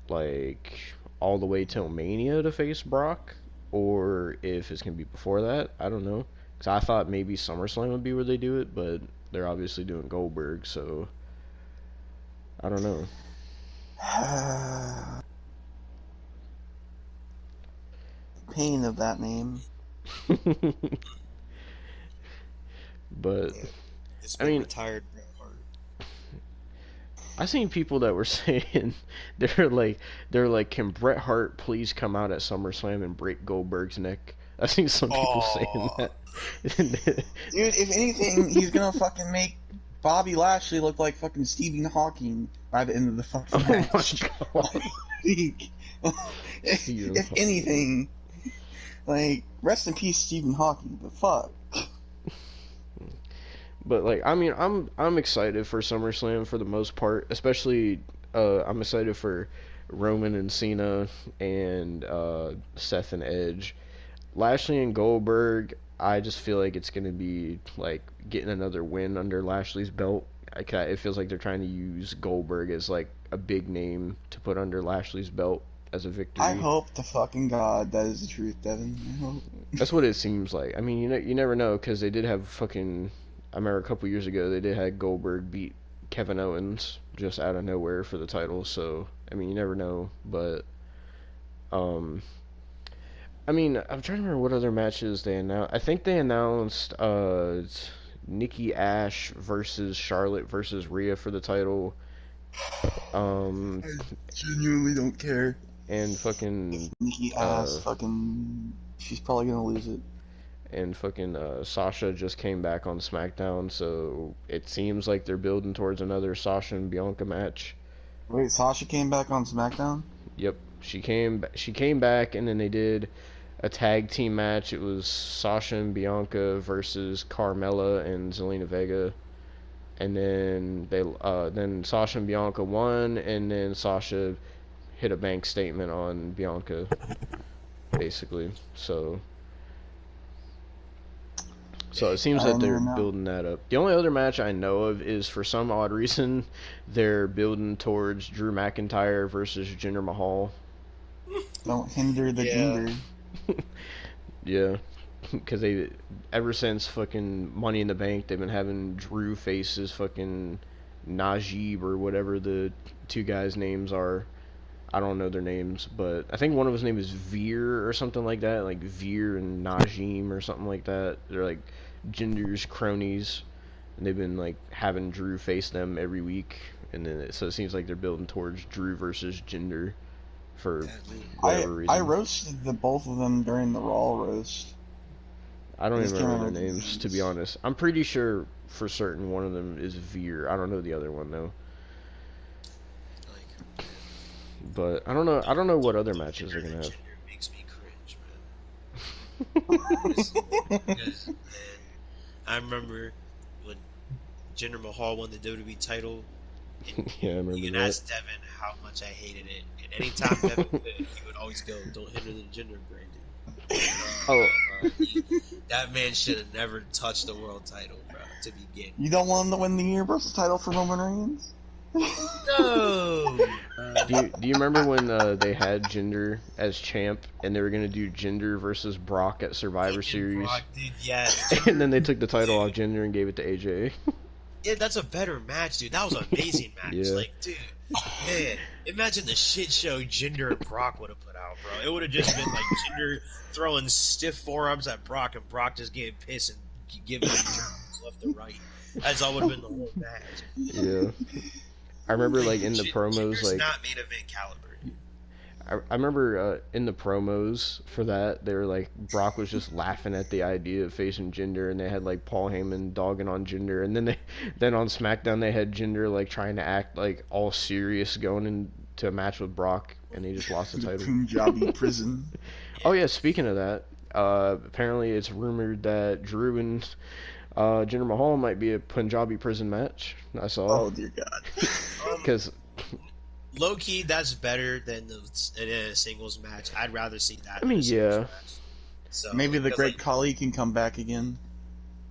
like all the way till Mania to face Brock, or if it's gonna be before that. I don't know. Cause I thought maybe SummerSlam would be where they do it, but they're obviously doing Goldberg, so I don't know. Pain of that name. But Yeah. It's I been mean, retired Bret Hart. I seen people that were saying they're like, can Bret Hart please come out at SummerSlam and break Goldberg's neck? I seen some people saying Oh, that. Dude, if anything, he's gonna fucking make Bobby Lashley look like fucking Stephen Hawking by the end of the fucking Oh my match. god. if anything, like, rest in peace, Stephen Hawking, but fuck. But like, I mean, I'm excited for SummerSlam for the most part, especially I'm excited for Roman and Cena and Seth and Edge. Lashley and Goldberg, I just feel like it's gonna be like getting another win under Lashley's belt. It feels like they're trying to use Goldberg as like a big name to put under Lashley's belt as a victory. I hope to fucking God that is the truth, Devin. I hope. That's what it seems like. I mean, you never know, because they did have fucking. I remember a couple years ago they did have Goldberg beat Kevin Owens just out of nowhere for the title. So I mean, you never know. But I mean, I'm trying to remember what other matches they announced. I think they announced Nikki Ash versus Charlotte versus Rhea for the title. I genuinely don't care. And fucking Nikki ass, fucking, she's probably gonna lose it. and fucking Sasha just came back on SmackDown, so it seems like they're building towards another Sasha and Bianca match. Wait, Sasha came back on SmackDown? Yep, she came back, and then they did a tag team match. It was Sasha and Bianca versus Carmella and Zelina Vega, and then then Sasha and Bianca won, and then Sasha hit a bank statement on Bianca, basically. So it seems that they're building that up. The only other match I know of is, for some odd reason, they're building towards Drew McIntyre versus Jinder Mahal. Don't hinder the gender. Yeah, because ever since fucking Money in the Bank, they've been having Drew faces fucking Najib or whatever the two guys' names are. I don't know their names, but I think one of his name is Veer or something like that, like Veer and Najim or something like that. They're like Jinder's cronies, and they've been like having Drew face them every week, and then so it seems like they're building towards Drew versus Jinder for whatever reason. I roasted both of them during the Raw roast. I don't even remember their names, to be honest. I'm pretty sure for certain one of them is Veer. I don't know the other one though. But I don't know what other matches they're gonna have. It makes me cringe, man. Because, man, I remember when Jinder Mahal won the WWE title. And Yeah, I remember you can that. ask Devin how much I hated it, and anytime Devin could, he would always go, "Don't hinder the Jinder branding." That man should have never touched the world title, bro. To begin. You don't want him to win the Universal title for Roman Reigns? No. Do you remember when they had Jinder as champ, and they were gonna do Jinder versus Brock at Survivor Series, Brock, dude, yeah. and then they took the title off Jinder and gave it to AJ? Yeah, that's a better match, dude. That was an amazing match. Yeah. Like, dude, man, imagine the shit show Jinder and Brock would have put out, bro. It would have just been like Jinder throwing stiff forearms at Brock, and Brock just getting pissed and giving him germs left and right. That's all would have been the whole match. Yeah. I remember, like, in the promos, Jinder's like, not main event caliber, dude. I remember in the promos for that, they were like, Brock was just laughing at the idea of facing Jinder, and they had like Paul Heyman dogging on Jinder, and then on SmackDown they had Jinder like trying to act like all serious going to a match with Brock, and he just lost the The title. Punjabi prison. Oh yeah, speaking of that, apparently it's rumored that Drew and Jinder Mahal might be a Punjabi prison match. I saw. Oh dear God. Because Low key, that's better than a singles match. I'd rather see that. I mean, than a singles yeah. match. So Maybe the 'cause, Great like, Khali can come back again.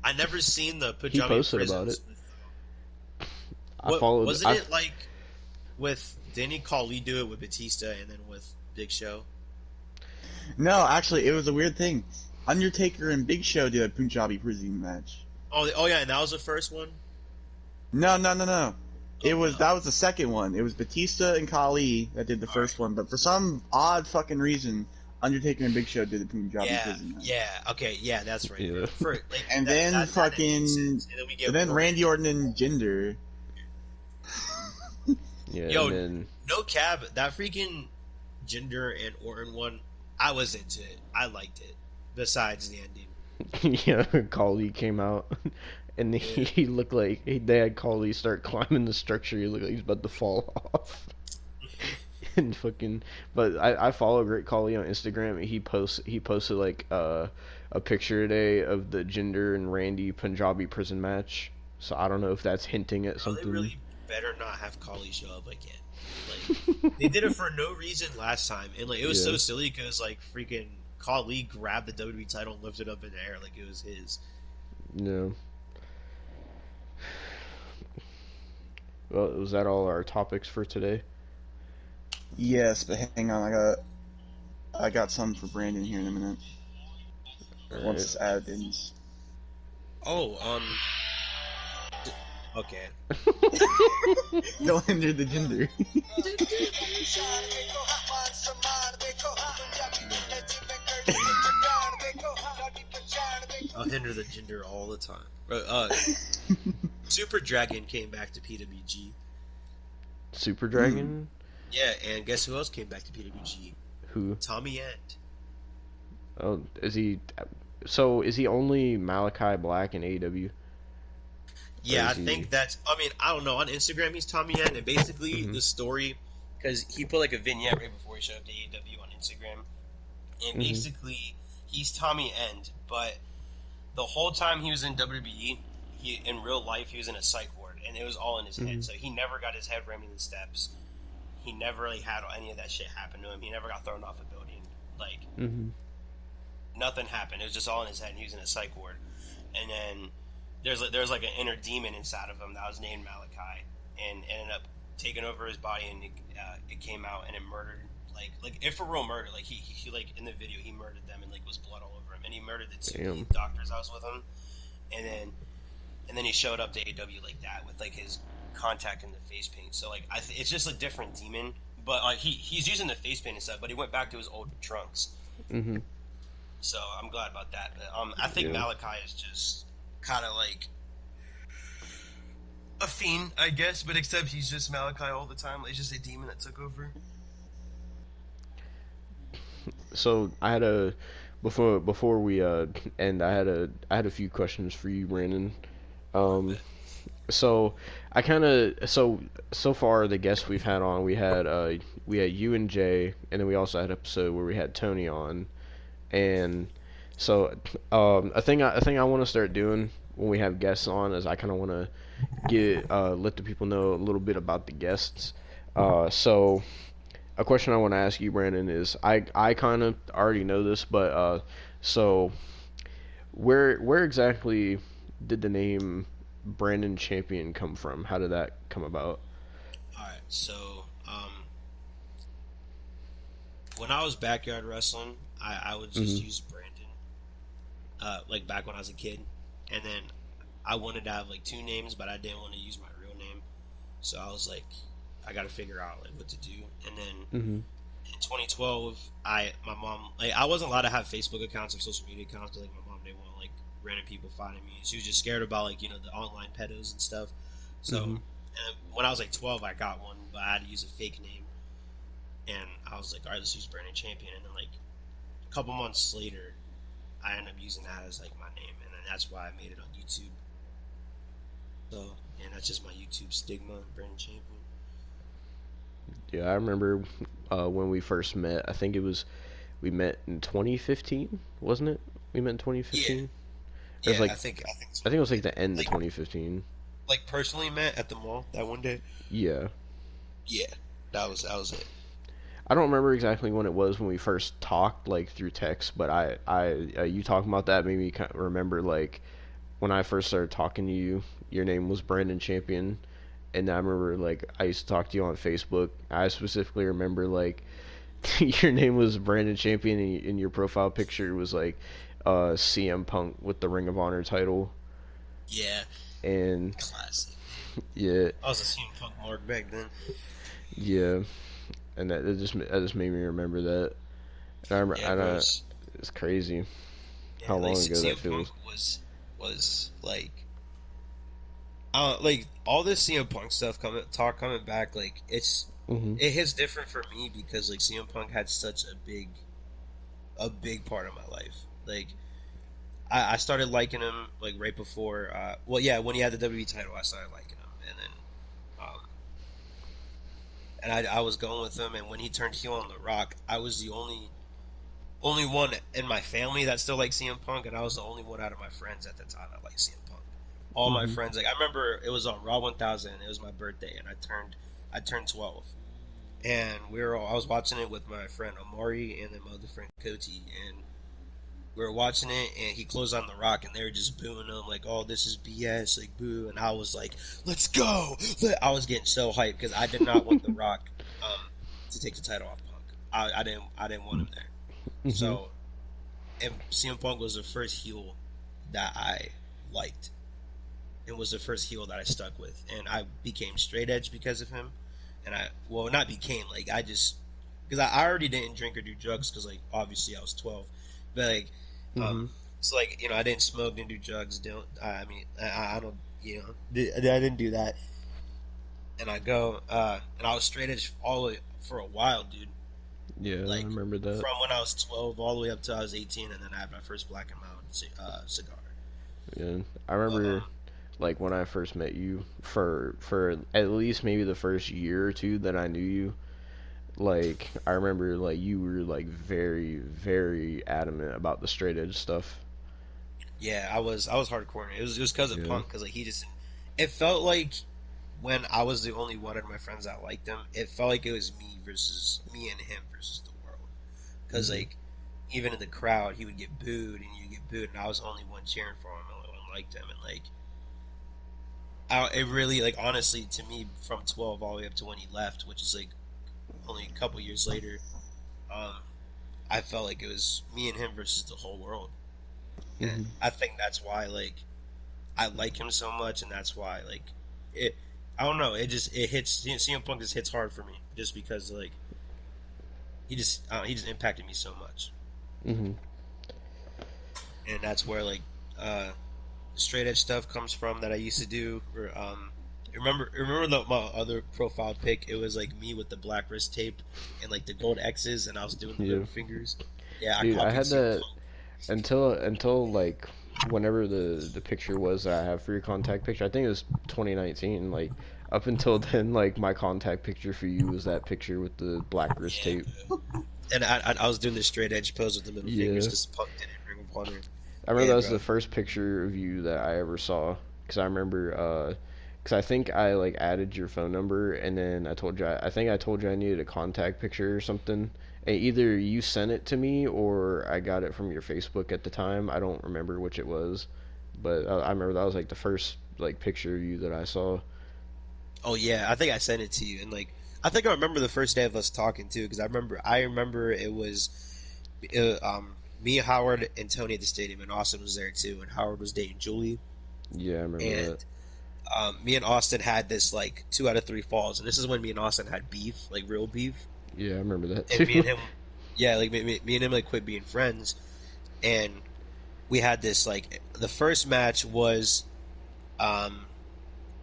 I never seen the He Punjabi posted about prisons. I followed. Wasn't it like with didn't Khali do it with Batista and then with Big Show? No, actually, it was a weird thing. Undertaker and Big Show did a Punjabi prison match. Oh yeah, and that was the first one. No. That was the second one. It was Batista and Khali that did the first one, but for some odd fucking reason, Undertaker and Big Show did the Punjabi prison match. Okay, yeah, that's right. Yeah. And then that makes sense. And then we get and then Randy Orton and Jinder. Yeah. Yo, and then, no cab. That freaking Jinder and Orton one, I was into it. I liked it. Besides the ending. yeah, Khali came out, and he looked like they had Khali start climbing the structure. He looked like he's about to fall off. And fucking, but I follow Great Khali on Instagram. And he posted like a picture today of the Jinder and Randy Punjabi prison match. So I don't know if that's hinting at something. They really better not have Khali show up again. Like they did it for no reason last time, and like it was so silly because like freaking Khali grabbed the WWE title and lifted it up in the air like it was his. No. Well, was that all our topics for today? Yes, but hang on, I got some for Brandon here in a minute. Once this ad ends. Oh, okay. Don't hinder the Jinder. I'll hinder the Jinder all the time. Super Dragon came back to PWG. Super Dragon? Yeah, and guess who else came back to PWG? Who? Tommy End. Oh, is he? So is he only Malachi Black in AEW? Yeah, I think that's. I mean, I don't know. On Instagram, he's Tommy End, and basically the story, because he put like a vignette right before he showed up to AEW on Instagram, and basically he's Tommy End, but the whole time he was in WWE, in real life he was in a psych ward, and it was all in his head. So he never got his head rammed in the steps. He never really had any of that shit happen to him. He never got thrown off a building. Like nothing happened. It was just all in his head. And he was in a psych ward, and then there's like an inner demon inside of him that was named Malachi, and ended up taking over his body, and it came out and it murdered like if for real murder. Like he like in the video he murdered them and like was blood all over him, and he murdered the two doctors I was with him, and then he showed up to AEW like that with like his contact in the face paint. So like it's just a different demon, but like he's using the face paint and stuff, but he went back to his old trunks. So I'm glad about that. But, I think Malachi is just kind of like a fiend, I guess, but except he's just Malachi all the time. Like, it's just a demon that took over. So I had a before we end, I had a few questions for you, Brandon. So I kind of so far the guests we've had on, we had you and Jay, and then we also had an episode where we had Tony on, and so a thing I want to start doing when we have guests on is I kind of want to let the people know a little bit about the guests. So a question I want to ask you, Brandon, is I kind of already know this, but so where exactly did the name Brandon Champion come from? How did that come about? Alright, so when I was backyard wrestling, I would just use Brandon, like back when I was a kid, and then I wanted to have like two names, but I didn't want to use my real name, so I was like, I got to figure out like what to do. And then in 2012, my mom, like, I wasn't allowed to have Facebook accounts or social media accounts because like my mom didn't want like random people finding me. She was just scared about like the online pedos and stuff. So and when I was like 12, I got one, but I had to use a fake name. And I was like, all right, let's use Brandon Champion. And then like a couple months later, I ended up using that as like my name, and then that's why I made it on YouTube. So, and that's just my YouTube stigma, Brandon Champion. Yeah, I remember when we first met. I think we met in 2015, wasn't it? We met in Yeah, 2015. It was yeah. like I think so. I think it was like the end of Like 2015. personally met at the mall that one day. Yeah. Yeah, that was it. I don't remember exactly when it was when we first talked, like through text, but you talking about that made me kind of remember, like, when I first started talking to you, your name was Brandon Champion, and I remember, like, I used to talk to you on Facebook. I specifically remember, like, your name was Brandon Champion, and your profile picture was, like, CM Punk with the Ring of Honor title, Yeah, and, classic. yeah, I was a CM Punk mark back then. yeah, and that just made me remember that. And I, remember, Yeah, bro. it's crazy how Yeah, like long ago that CM Punk feels. was like all this CM Punk stuff coming back. Like Hmm. it hits different for me because like CM Punk had such a big part of my life. Like I started liking him like right before. Well, yeah, when he had the WWE title, I started liking him, and then I was going with him. And when he turned heel on The Rock, I was the only one in my family that still liked CM Punk, and I was the only one out of my friends at the time that liked CM Punk. All my Hmm. friends, like I remember, it was on Raw 1000. It was my birthday, and I turned 12, and I was watching it with my friend Amari and then my other friend Koti, and we were watching it, and he closed on The Rock, and they were just booing him like, "Oh, this is BS!" Like boo, and I was like, "Let's go!" I was getting so hyped because I did not want The Rock to take the title off Punk. I didn't want him there. Hmm. So, and CM Punk was the first heel that I liked, and was the first heel that I stuck with, and I became straight edge because of him. And well, not became, like I just, because I already didn't drink or do drugs because like obviously I was 12, but like um Hmm. so like I didn't smoke, didn't do drugs, don't I mean I don't I didn't do that, and and I was straight edge all the way for a while, dude. Yeah, I Like remember that. from when I was 12 all the way up to I was 18, and then I had my first Black and Mild cigar. Yeah, I But remember like when I first met you for at least maybe the first year or two that I knew you. Like I remember like you were like very adamant about the straight edge stuff. yeah, I was hardcore. It was just because of Yeah. Punk, because like it felt like when I was the only one of my friends that liked him, it felt like it was me and him versus the world. Because Hmm. like even in the crowd, he would get booed and you get booed, and I was the only one cheering for him, the only one liked him, and like it really, like, honestly, to me, from 12 all the way up to when he left, which is like only a couple years later, um, I felt like it was me and him versus the whole world, and Hmm. I think that's why like I like him so much, and that's why like it. I don't know. It hits. CM Punk just hits hard for me, just because like he just impacted me so much, Hmm. and that's where like uh, straight edge stuff comes from that I used to do. Or remember my other profile pic? It was like me with the black wrist tape and like the gold X's, and I was doing the Yeah. middle fingers. Yeah, I Dude, I copied had CM that Punk. until like whenever the picture was that I have for your contact picture. I think it was 2019. Like up until then, like my contact picture for you was that picture with the black wrist Yeah, tape. and I was doing the straight edge pose with the middle fingers Yeah. because Punk did it in Ring of Honor. I remember Yeah, that was bro. the first picture of you that I ever saw. Cause I remember, cause I think I like added your phone number, and then I think I told you I needed a contact picture or something. And either you sent it to me or I got it from your Facebook at the time. I don't remember which it was, but I remember that was like the first like picture of you that I saw. Oh yeah, I think I sent it to you, and like I think I remember the first day of us talking too, because I remember it was me, Howard, and Tony at the stadium, and Austin was there too, and Howard was dating Julie, Yeah, I remember and that. me and Austin had this like 2 out of 3 falls, and this is when me and Austin had beef, like real beef, Yeah, I remember that and me too. and him, yeah, like me and him like quit being friends, and we had this like the first match was um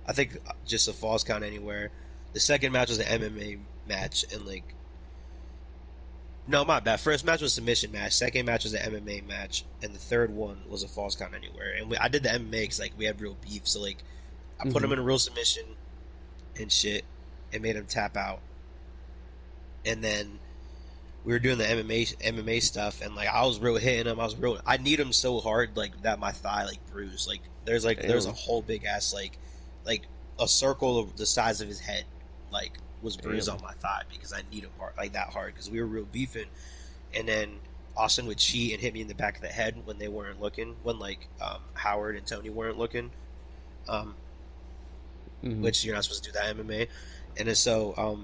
I think just a falls count anywhere. The second match was an MMA match, and like no, my bad. First match was a submission match. Second match was an MMA match, and the third one was a falls count anywhere. And I did the MMA because like we had real beef, so like I put him Hmm. in a real submission and shit, and made him tap out. and then we were doing the MMA stuff, and like I was real hitting him. I need him so hard like that my thigh like bruised. Like there's a whole big ass like a circle of the size of his head like was bruised on my thigh because I need him hard like that hard because we were real beefing. And then Austin would cheat and hit me in the back of the head when they weren't looking, when like Howard and Tony weren't looking, which you're not supposed to do that MMA. And then so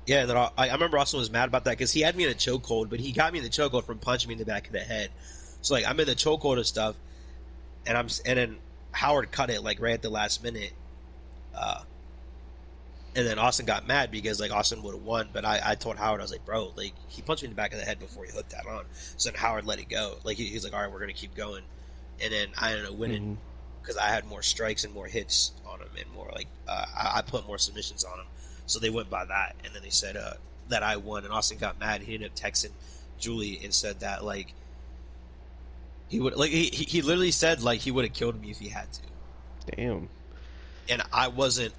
yeah, and then I remember Austin was mad about that because he had me in a chokehold, but he got me in the chokehold from punching me in the back of the head. So like I'm in the chokehold and stuff, and then Howard cut it like right at the last minute, and then Austin got mad because like Austin would have won, but I told Howard, I was like, bro, like he punched me in the back of the head before he hooked that on. So then Howard let it go. Like he's like, all right, we're gonna keep going, and then I ended up winning because I had more strikes and more hits on him and more like I put more submissions on him. So they went by that, and then they said that I won, and Austin got mad. He ended up texting Julie and said that like he would like he literally said like he would have killed me if he had to. Damn. And I wasn't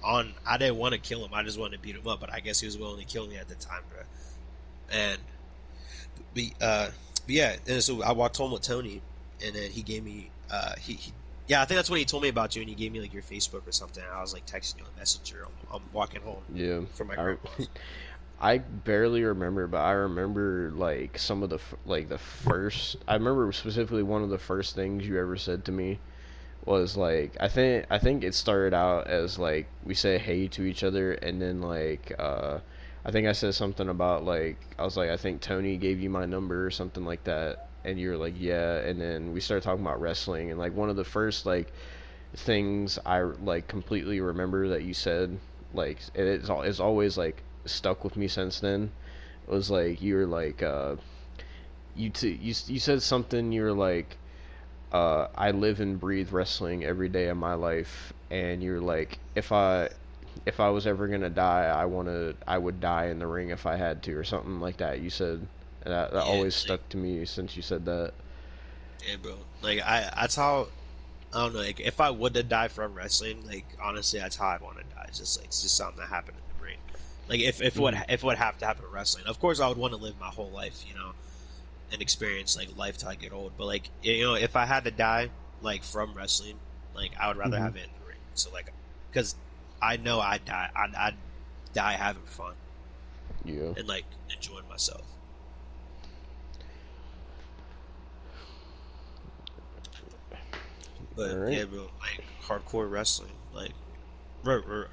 on. I didn't want to kill him. I just wanted to beat him up. But I guess he was willing to kill me at the time, bro. And but yeah. And so I walked home with Tony, and then he gave me yeah, I think that's when he told me about you, and he gave me like your Facebook or something. And I was like texting you on Messenger. I'm walking home. Yeah. From my grandma's. I barely remember, but I remember like some of the the first. I remember specifically one of the first things you ever said to me was like I think it started out as like we say hey to each other, and then like I think I said something about like I was like I think Tony gave you my number or something like that. And you were like, yeah, and then we started talking about wrestling, and like one of the first like things I like completely remember that you said, like it's always like stuck with me since then. It was like you were like you said something. You were like I live and breathe wrestling every day of my life, and you're like if I was ever gonna die, I would die in the ring if I had to, or something like that. You said. And that Yeah, always like, stuck to me since you said that. yeah, bro. Like that's how I don't know. Like if I would have died from wrestling, like honestly, that's how I'd want to die. It's just something that happened in the ring. Like if it would have to happen in wrestling, of course I would want to live my whole life, you know, and experience like life till I get old. But like you know, if I had to die like from wrestling, like I would rather have it in the ring. So like, because I know I'd die having fun. Yeah. And like enjoying myself. But Right. yeah, bro, like hardcore wrestling, like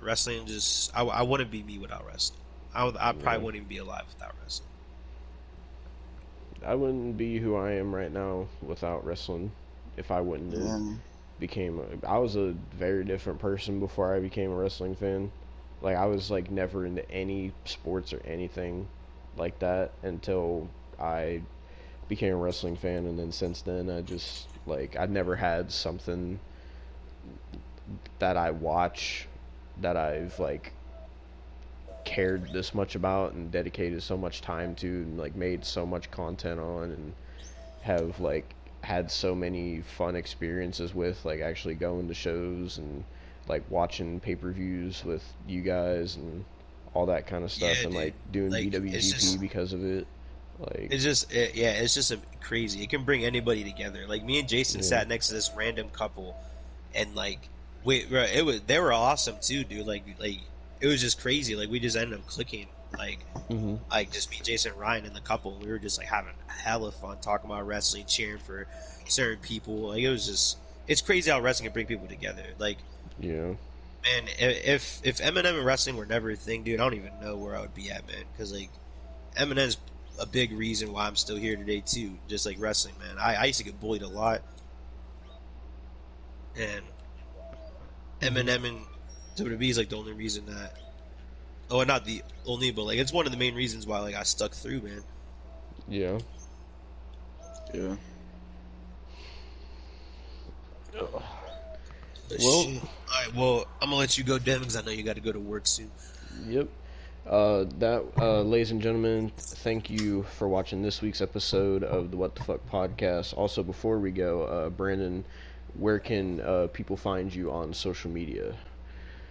wrestling. Just I wouldn't be me without wrestling. I probably wouldn't even be alive without wrestling. I wouldn't be who I am right now without wrestling. If I wouldn't have I was a very different person before I became a wrestling fan. Like I was like never into any sports or anything like that until I became a wrestling fan, and then since then I just like I've never had something that I watch that I've like cared this much about and dedicated so much time to and like made so much content on and have like had so many fun experiences with, like actually going to shows and like watching pay-per-views with you guys and all that kind of stuff, Yeah, and dude. like doing Like BWGP because of it. Like it's just a crazy. It can bring anybody together. Like me and Jason yeah. sat next to this random couple, and like they were awesome too, dude. Like it was just crazy. Like we just ended up clicking. Like just me, Jason, Ryan, and the couple. We were just like having hella fun talking about wrestling, cheering for certain people. Like it's crazy how wrestling can bring people together. Like Yeah. man, if Eminem and wrestling were never a thing, dude, I don't even know where I would be at, man. Because like Eminem's a big reason why I'm still here today too. Just like wrestling, man. I used to get bullied a lot, and Eminem and WWE is like the only reason that. Oh, not the only, but like it's one of the main reasons why like I stuck through, man. Yeah. Yeah. But Well, shit. All right, well, I'm gonna let you go, Devin, because I know you got to go to work soon. yep. Ladies and gentlemen, thank you for watching this week's episode of the What the Fuck podcast. Also, before we go, Brandon, where can people find you on social media?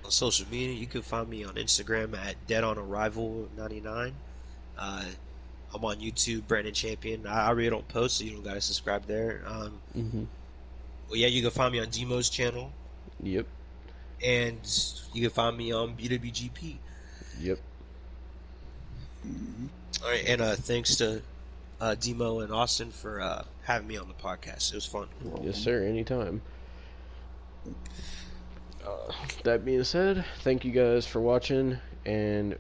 on social media, you can find me on Instagram at DeadOnArrival99. I'm on YouTube, Brandon Champion. I really don't post, so you don't gotta subscribe there. Well, yeah, you can find me on Demo's channel, Yep. and you can find me on BWGP. Yep. All right, and thanks to Demo and Austin for having me on the podcast. It was fun. Yes, sir. Anytime. That being said, thank you guys for watching, and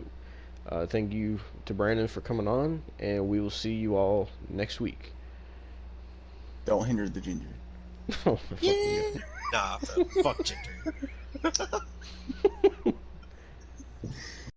thank you to Brandon for coming on, and we will see you all next week. Don't hinder the ginger. Oh, my fucking God. Nah, fuck Ginger.